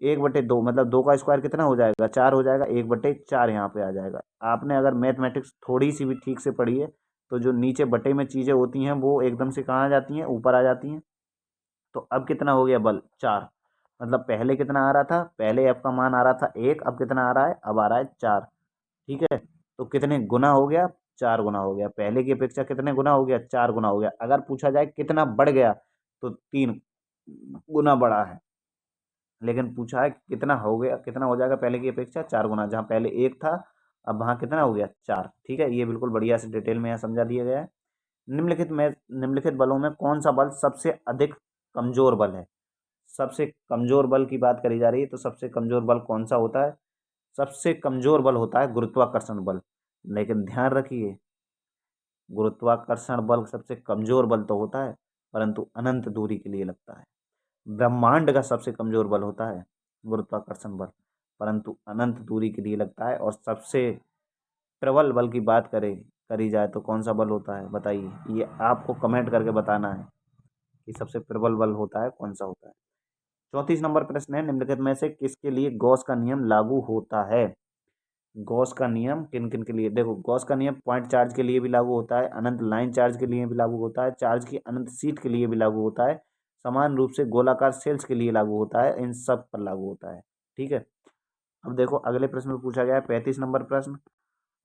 Speaker 1: 1/2 मतलब 2 का स्क्वायर कितना हो जाएगा? 4 हो जाएगा। 1/4 यहाँ पे आ जाएगा। आपने अगर मैथमेटिक्स थोड़ी सी भी ठीक से पढ़ी है तो जो नीचे बटे में चीज़ें होती हैं वो एकदम से कहाँ आ जाती हैं? ऊपर आ जाती हैं। तो अब कितना हो गया बल? 4। मतलब पहले कितना आ रहा था? पहले F का मान आ रहा था 1, अब कितना आ रहा है? अब आ रहा है 4। ठीक है। तो कितने गुना हो गया? 4 गुना हो गया। पहले की अपेक्षा कितने गुना हो गया? 4 गुना हो गया। अगर पूछा जाए कितना बढ़ गया तो 3 गुना बढ़ा है। लेकिन पूछा है कितना हो गया, कितना हो जाएगा पहले की अपेक्षा? 4 गुना। जहाँ पहले 1 था, अब वहाँ कितना हो गया? 4। ठीक है। ये बिल्कुल बढ़िया से डिटेल में यहाँ समझा दिया गया है। निम्नलिखित बलों में कौन सा बल सबसे अधिक कमजोर बल है? सबसे कमजोर बल की बात करी जा रही है, तो सबसे कमजोर बल कौन सा होता है? सबसे कमजोर बल होता है गुरुत्वाकर्षण बल। लेकिन ध्यान रखिए, गुरुत्वाकर्षण बल सबसे कमजोर बल तो होता है, परंतु अनंत दूरी के लिए लगता है। ब्रह्मांड का सबसे कमजोर बल होता है गुरुत्वाकर्षण बल, परंतु अनंत दूरी के लिए लगता है। और सबसे प्रबल बल की बात करी जाए तो कौन सा बल होता है, बताइए। ये आपको कमेंट करके बताना है कि सबसे प्रबल बल होता है कौन सा होता है। 34 नंबर प्रश्न है, निम्नलिखित में से किसके लिए गॉस का नियम लागू होता है। गॉस का नियम किन किन के लिए, देखो गॉस का नियम पॉइंट चार्ज के लिए भी लागू होता है, अनंत लाइन चार्ज के लिए भी लागू होता है, चार्ज की अनंत सीट के लिए भी लागू होता है, समान रूप से गोलाकार सेल्स के लिए लागू होता है, इन सब पर लागू होता है। ठीक है, अब देखो अगले प्रश्न में पूछा गया है 35 नंबर प्रश्न।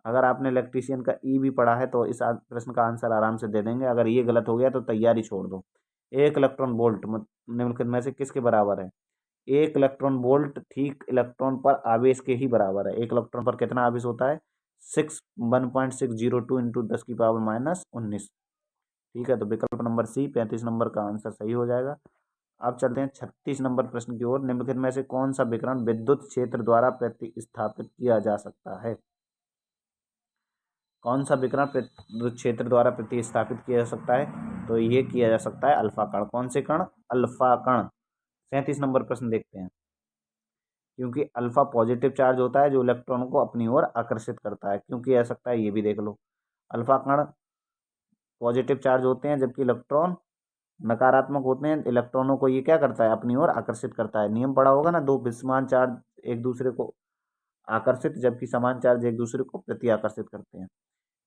Speaker 1: अगर आपने इलेक्ट्रीशियन का ई भी पढ़ा है तो इस प्रश्न का आंसर आराम से दे देंगे। अगर ये गलत हो गया तो तैयारी छोड़ दो। एक इलेक्ट्रॉन वोल्ट निम्नलिखित में से किसके बराबर है। एक इलेक्ट्रॉन वोल्ट ठीक इलेक्ट्रॉन पर आवेश के ही बराबर है। एक इलेक्ट्रॉन पर कितना आवेश होता है, 1.602 इंटू 10⁻−19। ठीक है, तो विकल्प नंबर सी 35 नंबर का आंसर सही हो जाएगा। अब चलते हैं 36 नंबर प्रश्न की ओर। निम्नलिखित में से कौन सा विकिरण विद्युत क्षेत्र द्वारा प्रतिस्थापित किया जा सकता है। कौन सा विकिरण विद्युत क्षेत्र द्वारा प्रतिस्थापित किया जा सकता है, तो ये किया जा सकता है अल्फा कण। कौन से कण, अल्फा कण। 37 नंबर प्रश्न देखते हैं। क्योंकि अल्फा पॉजिटिव चार्ज होता है जो इलेक्ट्रॉन को अपनी ओर आकर्षित करता है। क्यों किया जा सकता है, ये भी देख लो। अल्फा कण पॉजिटिव चार्ज होते हैं जबकि इलेक्ट्रॉन नकारात्मक होते हैं। इलेक्ट्रॉनों को ये क्या करता है, अपनी ओर आकर्षित करता है। नियम पढ़ा होगा ना, दो विसमान चार्ज एक दूसरे को आकर्षित जबकि समान चार्ज एक दूसरे को प्रति आकर्षित करते हैं।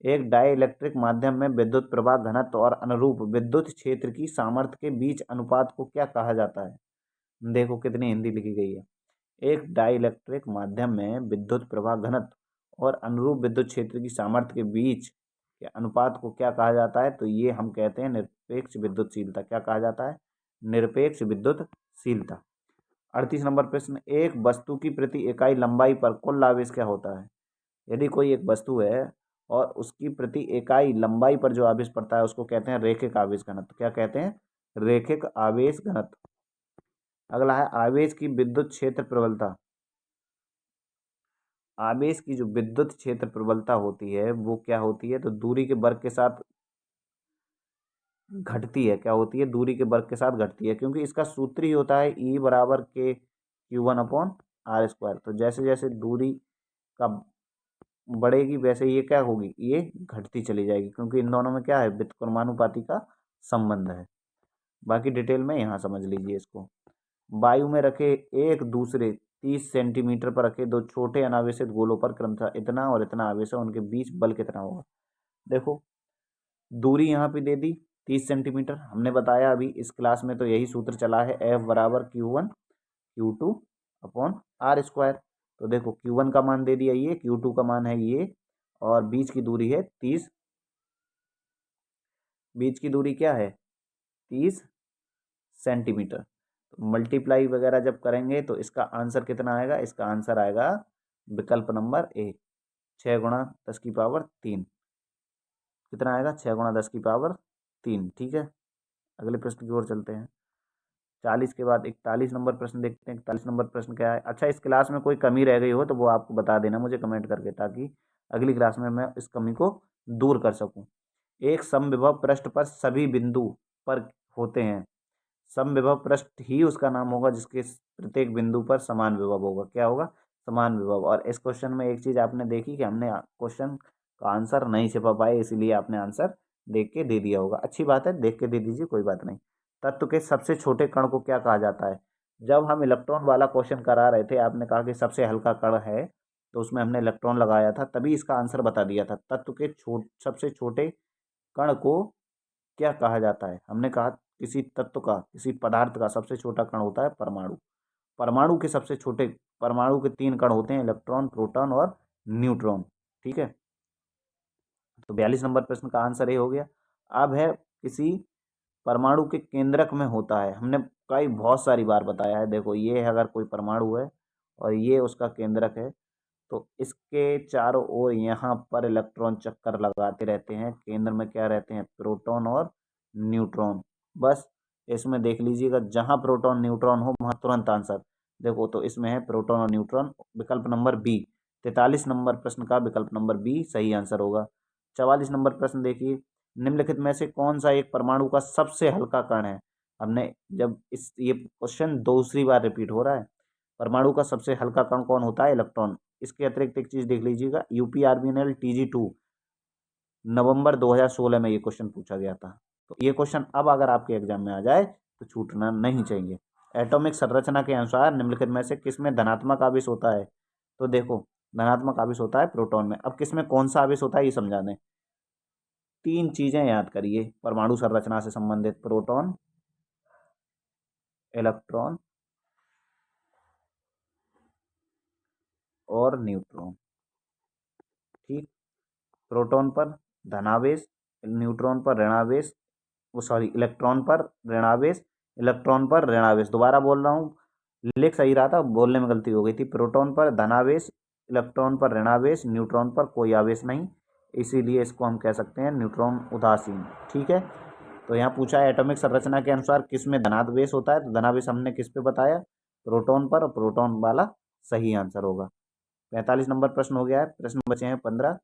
Speaker 1: एक डाई इलेक्ट्रिक माध्यम में विद्युत प्रवाह घनत्व और अनुरूप विद्युत क्षेत्र की सामर्थ्य के बीच अनुपात को क्या कहा जाता है। देखो कितनी हिंदी लिखी गई है। एक डाइइलेक्ट्रिक माध्यम में विद्युत प्रवाह घनत्व और अनुरूप विद्युत क्षेत्र की सामर्थ्य के बीच के अनुपात को क्या कहा जाता है, तो ये हम कहते हैं निरपेक्ष विद्युतशीलता। क्या कहा जाता है, निरपेक्ष विद्युतशीलता। 38 नंबर प्रश्न, एक वस्तु की प्रति इकाई लंबाई पर कुल आवेश क्या होता है। यदि कोई एक वस्तु है और उसकी प्रति इकाई लंबाई पर जो आवेश पड़ता है उसको कहते हैं रैखिक आवेश घनत्व। क्या कहते हैं, रैखिक आवेश घनत्व। अगला है आवेश की विद्युत क्षेत्र प्रबलता। आवेश की जो विद्युत क्षेत्र प्रबलता होती है वो क्या होती है, तो दूरी के वर्ग के साथ घटती है। क्या होती है, दूरी के वर्ग के साथ घटती है, क्योंकि इसका सूत्र ही होता है E बराबर के Q1/r²। तो जैसे जैसे दूरी का बढ़ेगी वैसे ये क्या होगी, ये घटती चली जाएगी, क्योंकि इन दोनों में क्या है, व्युत्क्रमानुपाती का संबंध है। बाकी डिटेल में यहाँ समझ लीजिए इसको। वायु में रखे एक दूसरे 30 सेंटीमीटर पर रखे दो छोटे अनावेशित गोलों पर क्रमशः इतना और इतना आवेश है, उनके बीच बल कितना होगा। देखो दूरी यहाँ पे दे दी 30 सेंटीमीटर। हमने बताया अभी इस क्लास में तो यही सूत्र चला है, F बराबर Q1/Q2/r²। तो देखो Q1 का मान दे दिया ये, Q2 का मान है ये, और बीच की दूरी है 30। बीच की दूरी क्या है, 30 सेंटीमीटर। तो मल्टीप्लाई वगैरह जब करेंगे तो इसका आंसर कितना आएगा, इसका आंसर आएगा विकल्प नंबर ए 6×10⁻3। कितना आएगा, 6×10⁻3। ठीक है, अगले प्रश्न की ओर चलते हैं। 40 के बाद 41 नंबर प्रश्न देखते हैं। 41 नंबर प्रश्न क्या है। अच्छा, इस क्लास में कोई कमी रह गई हो तो वो आपको बता देना मुझे कमेंट करके, ताकि अगली क्लास में मैं इस कमी को दूर कर सकूं। एक समविभव पृष्ठ पर सभी बिंदु पर होते हैं। समविभव पृष्ठ ही उसका नाम होगा जिसके प्रत्येक बिंदु पर समान विभव होगा। क्या होगा, समान विभव। और इस क्वेश्चन में एक चीज आपने देखी कि हमने क्वेश्चन का आंसर नहीं छिपा पाए, इसलिए आपने आंसर देख के दे दिया होगा। अच्छी बात है, देख के दे दीजिए, कोई बात नहीं। तत्व के सबसे छोटे कण को क्या कहा जाता है। जब हम इलेक्ट्रॉन वाला क्वेश्चन करा रहे थे, आपने कहा कि सबसे हल्का कण है, तो उसमें हमने इलेक्ट्रॉन लगाया था, तभी इसका आंसर बता दिया था। तत्व के सबसे छोटे कण को क्या कहा जाता है। हमने कहा किसी तत्व का, किसी पदार्थ का सबसे छोटा कण होता है परमाणु। परमाणु के सबसे छोटे, परमाणु के 3 कण होते हैं, इलेक्ट्रॉन, प्रोटॉन और न्यूट्रॉन। ठीक है, तो 42 नंबर प्रश्न का आंसर ये हो गया। अब है किसी परमाणु के केंद्रक में होता है। हमने कई बहुत सारी बार बताया है। देखो ये है, अगर कोई परमाणु है और ये उसका केंद्रक है, तो इसके चारों ओर यहाँ पर इलेक्ट्रॉन चक्कर लगाते रहते हैं। केंद्र में क्या रहते हैं, प्रोटॉन और न्यूट्रॉन। बस इसमें देख लीजिएगा, जहाँ प्रोटॉन न्यूट्रॉन हो वहाँ तुरंत आंसर। देखो तो इसमें है प्रोटॉन और न्यूट्रॉन, विकल्प नंबर बी। 43 नंबर प्रश्न का विकल्प नंबर बी सही आंसर होगा। 44 नंबर प्रश्न देखिए, निम्नलिखित में से कौन सा एक परमाणु का सबसे हल्का कण है। हमने जब ये क्वेश्चन दूसरी बार रिपीट हो रहा है। परमाणु का सबसे हल्का कण कौन होता है? इलेक्ट्रॉन। इसके अतिरिक्त एक चीज देख लीजिएगा, यूपीआरबीएनएल TG2 नवंबर 2016 में ये क्वेश्चन पूछा गया था। तो ये क्वेश्चन अब अगर आपके एग्जाम में आ जाए तो छूटना नहीं चाहिए। एटॉमिक संरचना के अनुसार निम्नलिखित में से किसमें धनात्मक आवेश होता है? तो देखो, धनात्मक आवेश होता है प्रोटॉन में। अब किसमें कौन सा आवेश होता है ये समझा दें। तीन चीजें याद करिए परमाणु संरचना से संबंधित, प्रोटॉन, इलेक्ट्रॉन और न्यूट्रॉन। ठीक, प्रोटॉन पर धनावेश, न्यूट्रॉन पर ऋणावेश, वो सॉरी इलेक्ट्रॉन पर ऋणावेश, इलेक्ट्रॉन पर ऋणावेश। दोबारा बोल रहा हूँ, लिख सही रहा था, बोलने में गलती हो गई थी। प्रोटॉन पर धनावेश, इलेक्ट्रॉन पर ऋणावेश, न्यूट्रॉन पर कोई आवेश नहीं, इसीलिए इसको हम कह सकते हैं न्यूट्रॉन उदासीन। ठीक है, तो यहाँ पूछा है एटॉमिक संरचना के अनुसार किसमें धनावेश होता है, तो धनावेश हमने किस पे बताया? प्रोटॉन पर, और प्रोटॉन वाला सही आंसर होगा। 45 नंबर प्रश्न हो गया है, प्रश्न बचे हैं 15।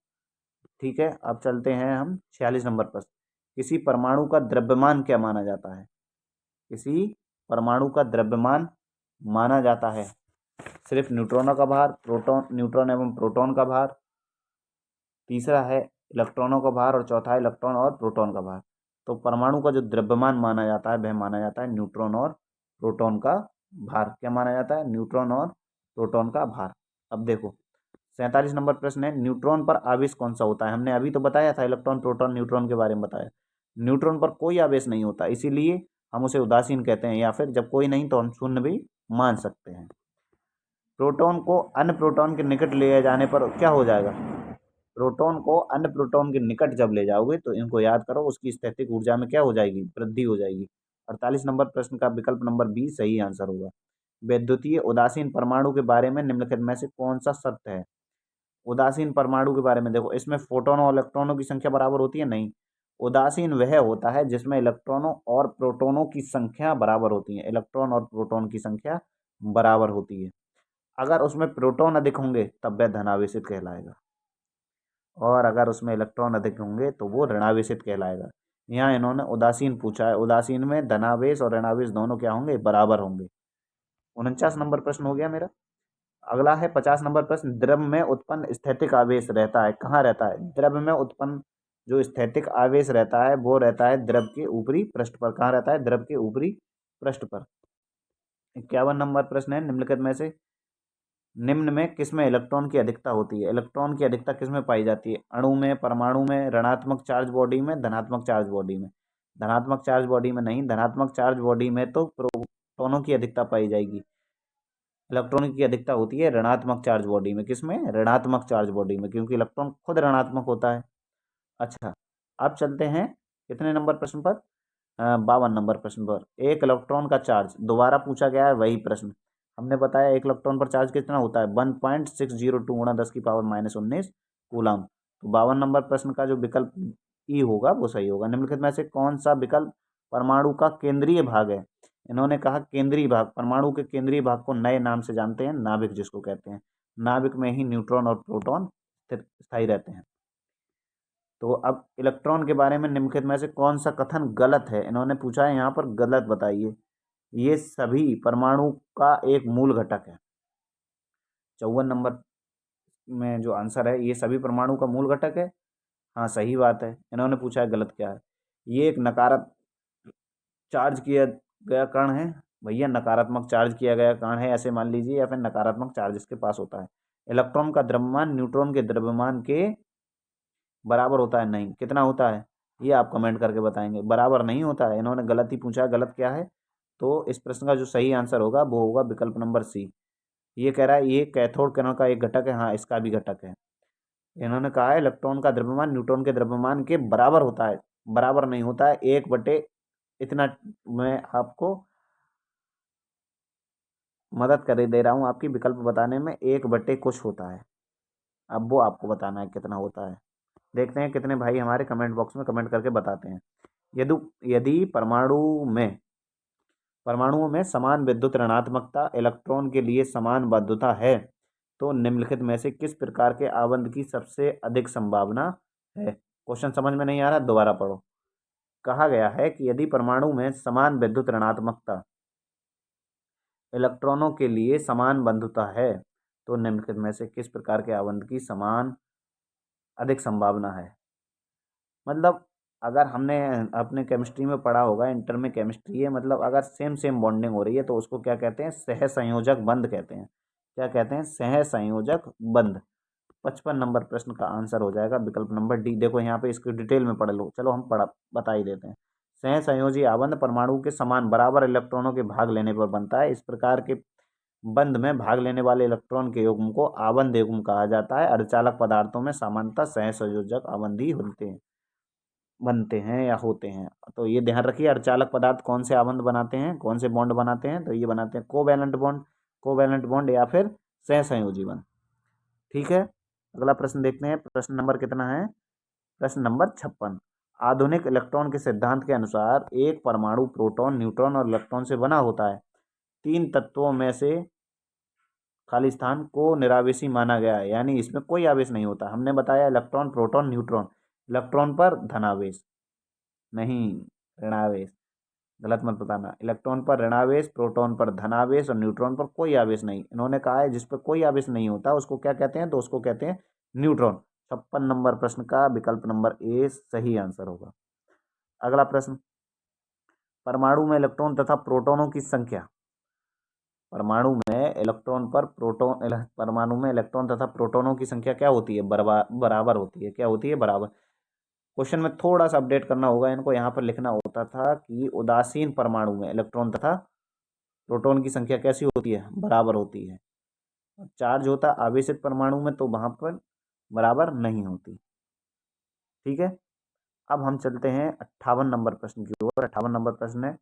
Speaker 1: ठीक है, अब चलते हैं हम 46 नंबर प्रश्न। किसी परमाणु का द्रव्यमान क्या माना जाता है? किसी परमाणु का द्रव्यमान माना जाता है सिर्फ न्यूट्रॉनों का भार, प्रोटॉन, न्यूट्रॉन एवं प्रोटॉन का भार, तीसरा है इलेक्ट्रॉनों का भार, और चौथा है इलेक्ट्रॉन और प्रोटॉन का भार। तो परमाणु का जो द्रव्यमान माना जाता है वह माना जाता है न्यूट्रॉन और प्रोटॉन का भार। क्या माना जाता है? न्यूट्रॉन और प्रोटॉन का भार। अब देखो 47 नंबर प्रश्न है, न्यूट्रॉन पर आवेश कौन सा होता है? हमने अभी तो बताया था इलेक्ट्रॉन, प्रोटॉन, न्यूट्रॉन के बारे में बताया। न्यूट्रॉन पर कोई आवेश नहीं होता, इसीलिए हम उसे उदासीन कहते हैं, या फिर जब कोई नहीं तो हम शून्य भी मान सकते हैं। प्रोटॉन को अन्य प्रोटॉन के निकट ले जाने पर क्या हो जाएगा? प्रोटॉन को अन्य प्रोटॉन के निकट जब ले जाओगे तो इनको याद करो, उसकी स्थैतिक ऊर्जा में क्या हो जाएगी? वृद्धि हो जाएगी। 48 नंबर प्रश्न का विकल्प नंबर बी सही आंसर होगा। वैद्युतीय उदासीन परमाणु के बारे में निम्नलिखित में से कौन सा सत्य है? उदासीन परमाणु के बारे में देखो, इसमें फोटोनों और इलेक्ट्रॉनों की संख्या बराबर होती है? नहीं। उदासीन वह होता है जिसमें इलेक्ट्रॉनों और प्रोटोनों की संख्या बराबर होती है। इलेक्ट्रॉन और प्रोटॉन की संख्या बराबर होती है। अगर उसमें प्रोटॉन अधिक होंगे तब वह धनावेशित कहलाएगा, और अगर उसमें इलेक्ट्रॉन अधिक होंगे तो वो ऋणावेशित कहलाएगा। यहाँ इन्होंने उदासीन पूछा है, उदासीन में धनावेश और ऋणावेश दोनों क्या होंगे? बराबर होंगे। 49 नंबर प्रश्न हो गया मेरा। अगला है 50 नंबर प्रश्न, द्रव में उत्पन्न स्थैतिक आवेश रहता है, कहाँ रहता है? द्रव में उत्पन्न जो स्थैतिक आवेश रहता है वो रहता है द्रव के ऊपरी पृष्ठ पर। कहाँ रहता है? द्रव के ऊपरी पृष्ठ पर। 51 नंबर प्रश्न है, निम्नलिखित में से निम्न में किसमें इलेक्ट्रॉन की अधिकता होती है? इलेक्ट्रॉन की अधिकता किसमें पाई जाती है? अणु में, परमाणु में, ऋणात्मक चार्ज बॉडी में, धनात्मक चार्ज बॉडी में? धनात्मक चार्ज बॉडी में नहीं, धनात्मक चार्ज बॉडी में तो प्रोटॉनों की अधिकता पाई जाएगी। इलेक्ट्रॉन की अधिकता होती है ऋणात्मक चार्ज बॉडी में। किसमें? ऋणात्मक चार्ज बॉडी में, क्योंकि इलेक्ट्रॉन खुद ऋणात्मक होता है। अच्छा, अब चलते हैं कितने नंबर प्रश्न पर? 52 नंबर प्रश्न पर। एक इलेक्ट्रॉन का चार्ज, दोबारा पूछा गया है वही प्रश्न। हमने बताया एक इलेक्ट्रॉन पर चार्ज कितना होता है? 1.602 गुणा 10⁻⁻19 कूलम। तो 52 नंबर प्रश्न का जो विकल्प ई होगा वो सही होगा। निम्नलिखित में से कौन सा विकल्प परमाणु का केंद्रीय भाग है? इन्होंने कहा केंद्रीय भाग। परमाणु के केंद्रीय भाग को नए नाम से जानते हैं, नाभिक जिसको कहते हैं। नाभिक में ही न्यूट्रॉन और प्रोटॉन स्थायी रहते हैं। तो अब इलेक्ट्रॉन के बारे में निम्नलिखित में से कौन सा कथन गलत है? इन्होंने पूछा है यहाँ पर, गलत बताइए। ये सभी परमाणु का एक मूल घटक है। 54 नंबर में जो आंसर है, ये सभी परमाणु का मूल घटक है। हाँ, सही बात है। इन्होंने पूछा है गलत क्या है? ये एक नकारात्मक चार्ज किया गया कण है। भैया नकारात्मक चार्ज किया गया कण है ऐसे मान लीजिए, या फिर नकारात्मक चार्ज इसके पास होता है। इलेक्ट्रॉन का द्रव्यमान न्यूट्रॉन के द्रव्यमान के बराबर होता है? नहीं। कितना होता है ये आप कमेंट करके बताएंगे। बराबर नहीं होता है, इन्होंने गलत ही पूछा है। गलत क्या है? तो इस प्रश्न का जो सही आंसर होगा वो होगा विकल्प नंबर सी। ये कह रहा है ये कैथोड किरण का एक घटक है। हाँ, इसका भी घटक है। इन्होंने कहा है इलेक्ट्रॉन का द्रव्यमान न्यूट्रॉन के द्रव्यमान के बराबर होता है। बराबर नहीं होता है, 1/, इतना मैं आपको मदद कर दे रहा हूँ आपकी विकल्प बताने में। 1/, कुछ होता है। अब वो आपको बताना है कितना होता है। देखते हैं कितने भाई हमारे कमेंट बॉक्स में कमेंट करके बताते हैं। यदि यदि परमाणुओं में समान विद्युत ऋणात्मकता, इलेक्ट्रॉन के लिए समान बाध्यता है, तो निम्नलिखित में से किस प्रकार के आबंध की सबसे अधिक संभावना है? क्वेश्चन समझ में नहीं आ रहा, दोबारा पढ़ो। कहा गया है कि यदि परमाणु में समान विद्युत ऋणात्मकता इलेक्ट्रॉनों के लिए समान बंधुता है तो निम्नलिखित में से किस प्रकार के आबंध की समान अधिक संभावना है। मतलब अगर हमने अपने केमिस्ट्री में पढ़ा होगा, इंटर में केमिस्ट्री है, मतलब अगर सेम सेम बॉन्डिंग हो रही है तो उसको क्या कहते हैं, सहसंयोजक बंध कहते हैं। क्या कहते हैं, सहसंयोजक बंध। 55 नंबर प्रश्न का आंसर हो जाएगा विकल्प नंबर डी। देखो यहाँ पे इसको डिटेल में पढ़ लो, चलो हम बता ही देते हैं। सहसंयोजी आबंध परमाणु के समान बराबर इलेक्ट्रॉनों के भाग लेने पर बनता है। इस प्रकार के बंध में भाग लेने वाले इलेक्ट्रॉन के युग्म को आबंध युग्म कहा जाता है। अर्धचालक पदार्थों में सामान्यतः सहसंयोजक आबंध ही बनते हैं या होते हैं। तो ये ध्यान रखिए, अर्धचालक पदार्थ कौन से आबंध बनाते हैं, कौन से बॉन्ड बनाते हैं, तो ये बनाते हैं कोवैलेंट बॉन्ड या फिर सहसंयोजी बंध। ठीक है, अगला प्रश्न देखते हैं। प्रश्न नंबर कितना है, प्रश्न नंबर 56। आधुनिक इलेक्ट्रॉन के सिद्धांत के अनुसार एक परमाणु प्रोटॉन, न्यूट्रॉन और इलेक्ट्रॉन से बना होता है। तीन तत्वों में से खाली स्थान को निरावेशी माना गया है, यानी इसमें कोई आवेश नहीं होता। हमने बताया इलेक्ट्रॉन, प्रोटॉन, न्यूट्रॉन। इलेक्ट्रॉन पर धनावेश नहीं, ऋणावेश। गलत मत बताना। इलेक्ट्रॉन पर ऋणावेश, प्रोटॉन पर धनावेश और न्यूट्रॉन पर कोई आवेश नहीं। इन्होंने कहा है जिस पर कोई आवेश नहीं होता उसको क्या कहते हैं, तो उसको कहते हैं न्यूट्रॉन। 56 नंबर प्रश्न का विकल्प नंबर ए सही आंसर होगा। अगला प्रश्न, परमाणु में इलेक्ट्रॉन तथा प्रोटॉनों की संख्या। परमाणु में इलेक्ट्रॉन तथा प्रोटॉनों की संख्या क्या होती है, बराबर होती है। क्या होती है, बराबर। क्वेश्चन में थोड़ा सा अपडेट करना होगा इनको, यहाँ पर लिखना होता था कि उदासीन परमाणु में इलेक्ट्रॉन तथा प्रोटॉन की संख्या कैसी होती है, बराबर होती है। चार्ज होता आवेशित परमाणु में तो वहां पर बराबर नहीं होती। ठीक है, अब हम चलते हैं 58 नंबर प्रश्न की ओर। 58 नंबर प्रश्न है,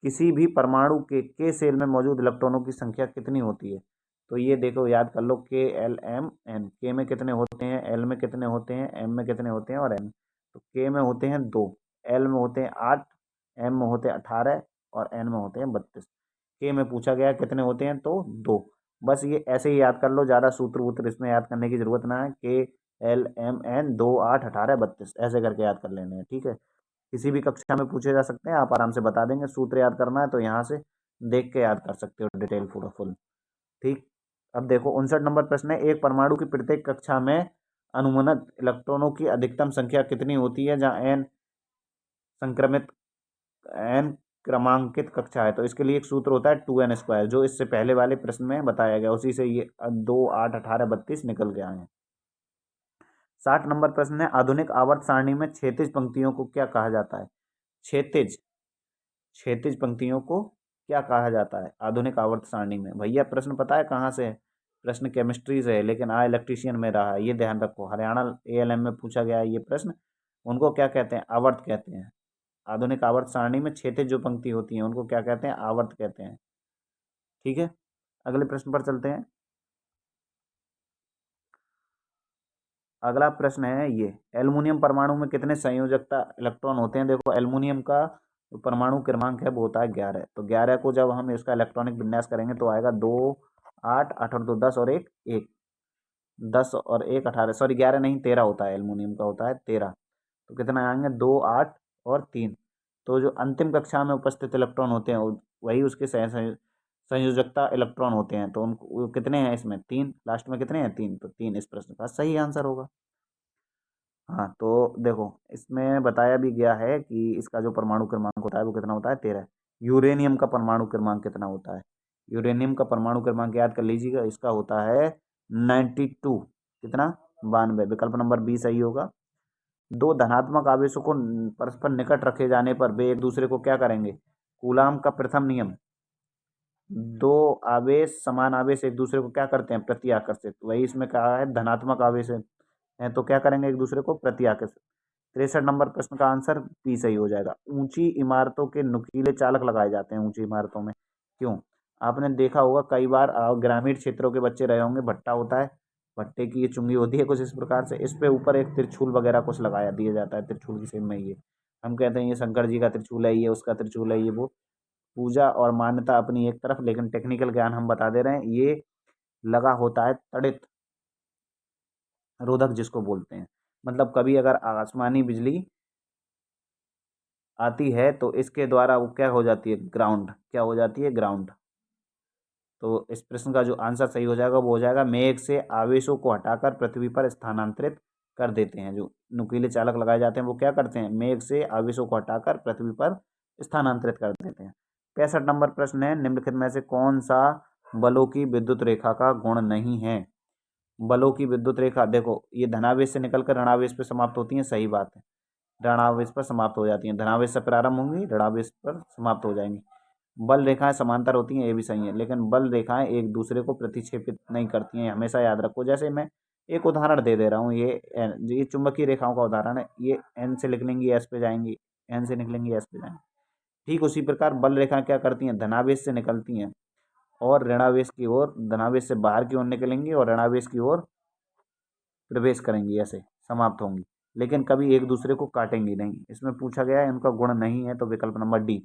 Speaker 1: किसी भी परमाणु के सेल में मौजूद इलेक्ट्रॉनों की संख्या कितनी होती है। तो ये देखो, याद कर लो, के एल एम एन। के में कितने होते हैं, एल में कितने होते हैं, एम में कितने होते हैं और एन। तो के में होते हैं 2, एल में होते हैं 8, एम में होते हैं 18 और एन में होते हैं 32। के में पूछा गया कितने होते हैं, तो 2। बस ये ऐसे ही याद कर लो, ज़्यादा सूत्र वूत्र इसमें याद करने की जरूरत ना है। के एल एम एन 2, 8, 18, 32 ऐसे करके याद कर लेने हैं। ठीक है, किसी भी कक्षा में पूछे जा सकते हैं, आप आराम से बता देंगे। सूत्र याद करना है तो यहाँ से देख के याद कर सकते हो, डिटेल पूरा फुल। ठीक, अब देखो 59 नंबर प्रश्न है, एक परमाणु की प्रत्येक कक्षा में अनुमन्त इलेक्ट्रॉनों की अधिकतम संख्या कितनी होती है, जहाँ एन संक्रमित एन क्रमांकित कक्षा है। तो इसके लिए एक सूत्र होता है 2n², जो इससे पहले वाले प्रश्न में बताया गया, उसी से ये 2, 8, 18, 32 निकल के आए हैं। 60 नंबर प्रश्न है, आधुनिक आवर्त सारणी में क्षैतिज पंक्तियों को क्या कहा जाता है। क्षैतिज क्षैतिज पंक्तियों को क्या कहा जाता है आधुनिक आवर्त सारणी में। भैया प्रश्न पता है कहाँ से है, प्रश्न केमिस्ट्री से है, लेकिन इलेक्ट्रीशियन में रहा है, ये ध्यान रखो। हरियाणा एएलएम में पूछा गया है ये प्रश्न। उनको क्या कहते हैं, आवर्त कहते हैं। आधुनिक आवर्त सारणी में क्षैतिज जो पंक्ति होती है उनको क्या कहते हैं, आवर्त कहते हैं। ठीक है, अगले प्रश्न पर चलते हैं। अगला प्रश्न है ये, एल्युमिनियम परमाणु में कितने संयोजकता इलेक्ट्रॉन होते हैं। देखो, एल्युमिनियम का जो परमाणु क्रमांक है वो होता है 11। तो 11 को जब हम इसका इलेक्ट्रॉनिक विन्यास करेंगे तो आएगा 2, 8, 8 और 2 10 और 1 1, 10 और 1 18, सॉरी 11 नहीं 13 होता है, एल्युमिनियम का होता है 13। तो कितना आएंगे, 2, 8 और 3। तो जो अंतिम कक्षा में उपस्थित इलेक्ट्रॉन होते हैं वही उसके संयोजकता इलेक्ट्रॉन होते हैं। तो उनको कितने हैं इसमें, 3। लास्ट में कितने हैं, 3। तो 3 इस प्रश्न का सही आंसर होगा। हाँ, तो देखो इसमें बताया भी गया है कि इसका जो परमाणु क्रमांक होता है वो कितना होता है, 13। यूरेनियम का परमाणु क्रमांक कितना होता है, यूरेनियम का परमाणु क्रमांक याद कर लीजिएगा, इसका होता है 92। कितना, 92। विकल्प नंबर बी सही होगा। दो धनात्मक आवेशों को परस्पर निकट रखे जाने पर वे एक दूसरे को क्या करेंगे, कूलाम का प्रथम नियम। दो आवेश, समान आवेश एक दूसरे को क्या करते हैं, प्रति आकर्षित। वही इसमें कहा है, धनात्मक आवेश है तो क्या करेंगे, एक दूसरे को प्रति आकर्षित। 63 नंबर प्रश्न का आंसर बी सही हो जाएगा। ऊंची इमारतों के नुकीले चालक लगाए जाते हैं ऊंची इमारतों में, क्यों। आपने देखा होगा कई बार, ग्रामीण क्षेत्रों के बच्चे रहे होंगे, भट्टा होता है, भट्टे की ये चुंगी होती है कुछ इस प्रकार से, इस पे ऊपर एक त्रिशूल वगैरह कुछ लगाया दिया जाता है, त्रिशूल की शेप में। ये हम कहते हैं ये शंकर जी का त्रिशूल है, ये उसका त्रिशूल है, ये वो। पूजा और मान्यता अपनी एक तरफ, लेकिन टेक्निकल ज्ञान हम बता दे रहे हैं। ये लगा होता है तड़ित रोधक जिसको बोलते हैं। मतलब कभी अगर आसमानी बिजली आती है तो इसके द्वारा वो क्या हो जाती है, ग्राउंड, क्या हो जाती है, ग्राउंड। तो इस प्रश्न का जो आंसर सही हो जाएगा वो हो जाएगा, मेघ से आवेशों को हटाकर पृथ्वी पर स्थानांतरित कर देते हैं। जो नुकीले चालक लगाए जाते हैं वो क्या करते हैं, मेघ से आवेशों को हटाकर पृथ्वी पर स्थानांतरित कर देते हैं। 65 नंबर प्रश्न है, निम्नलिखित में से कौन सा बलों की विद्युत रेखा का गुण नहीं है। बलों की विद्युत रेखा, देखो ये धनावेश से निकलकर ऋणावेश पे समाप्त होती है, सही बात है, ऋणावेश पर समाप्त हो जाती हैं, धनावेश से प्रारंभ होंगी, ऋणावेश पर समाप्त हो जाएंगी। बल रेखाएं समांतर होती हैं, ये भी सही है, लेकिन बल रेखाएं एक दूसरे को प्रतिक्षेपित नहीं करती हैं, हमेशा याद रखो। जैसे मैं एक उदाहरण दे रहा हूँ, ये चुंबकीय रेखाओं का उदाहरण है, ये एन से निकलेंगी एस पे जाएंगी, एन से निकलेंगी एस पे जाएंगी। ठीक उसी प्रकार बल रेखाएं क्या करती हैं, धनावेश से निकलती हैं और ऋणावेश की ओर, धनावेश से बाहर की ओर निकलेंगी और ऋणावेश की ओर प्रवेश करेंगी, ऐसे समाप्त होंगी, लेकिन कभी एक दूसरे को काटेंगी नहीं। इसमें पूछा गया है इनका गुण नहीं है, तो विकल्प नंबर डी।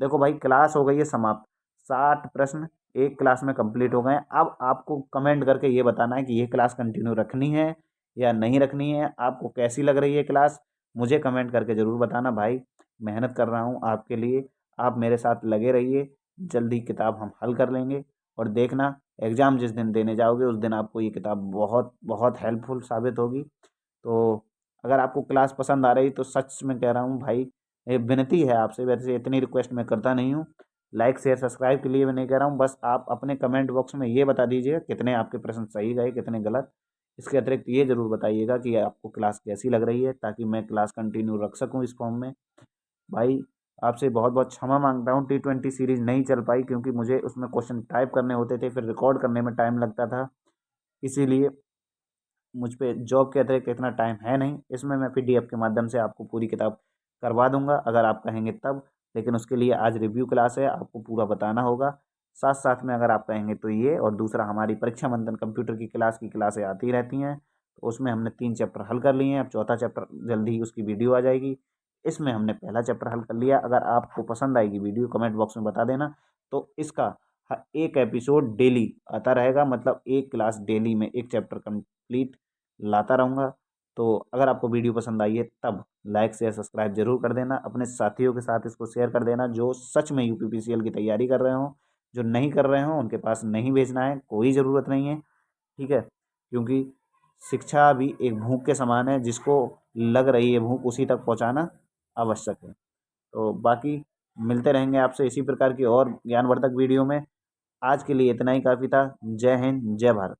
Speaker 1: देखो भाई, क्लास हो गई है समाप्त, 60 प्रश्न एक क्लास में कंप्लीट हो गए हैं। अब आपको कमेंट करके ये बताना है कि ये क्लास कंटिन्यू रखनी है या नहीं रखनी है, आपको कैसी लग रही है क्लास, मुझे कमेंट करके ज़रूर बताना भाई। मेहनत कर रहा हूँ आपके लिए, आप मेरे साथ लगे रहिए, जल्दी किताब हम हल कर लेंगे। और देखना, एग्ज़ाम जिस दिन देने जाओगे उस दिन आपको ये किताब बहुत बहुत हेल्पफुल साबित होगी। तो अगर आपको क्लास पसंद आ रही तो सच में कह रहा हूँ भाई, ये विनती है आपसे, वैसे इतनी रिक्वेस्ट मैं करता नहीं हूँ, लाइक शेयर सब्सक्राइब के लिए मैं नहीं कह रहा हूँ, बस आप अपने कमेंट बॉक्स में ये बता दीजिए कितने आपके प्रश्न सही गए कितने गलत। इसके अतिरिक्त ये ज़रूर बताइएगा कि आपको क्लास कैसी लग रही है, ताकि मैं क्लास कंटिन्यू रख सकूँ इस फॉर्म में। भाई आपसे बहुत बहुत क्षमा मांगता हूँ, T20 सीरीज़ नहीं चल पाई क्योंकि मुझे उसमें क्वेश्चन टाइप करने होते थे, फिर रिकॉर्ड करने में टाइम लगता था, इसीलिए मुझ पे जॉब के अतिरिक्त इतना टाइम है नहीं। इसमें मैं PDF के माध्यम से आपको पूरी किताब करवा दूंगा अगर आप कहेंगे तब, लेकिन उसके लिए आज रिव्यू क्लास है, आपको पूरा बताना होगा। साथ साथ में अगर आप कहेंगे तो ये, और दूसरा हमारी परीक्षा मंथन कंप्यूटर की क्लासें आती रहती हैं, तो उसमें हमने 3 चैप्टर हल कर लिए हैं, अब चौथा चैप्टर जल्दी ही उसकी वीडियो आ जाएगी। इसमें हमने पहला चैप्टर हल कर लिया। अगर आपको पसंद आएगी वीडियो कमेंट बॉक्स में बता देना, तो इसका एक एपिसोड डेली आता रहेगा, मतलब एक क्लास डेली में एक चैप्टर कंप्लीट लाता रहूँगा। तो अगर आपको वीडियो पसंद आई है तब लाइक शेयर सब्सक्राइब जरूर कर देना, अपने साथियों के साथ इसको शेयर कर देना जो सच में UPPCL की तैयारी कर रहे हों। जो नहीं कर रहे हों उनके पास नहीं भेजना है, कोई ज़रूरत नहीं है, ठीक है, क्योंकि शिक्षा भी एक भूख के समान है, जिसको लग रही है भूख उसी तक पहुंचाना आवश्यक है। तो बाकी मिलते रहेंगे आपसे इसी प्रकार की और ज्ञानवर्धक वीडियो में। आज के लिए इतना ही काफ़ी था। जय हिंद, जय भारत।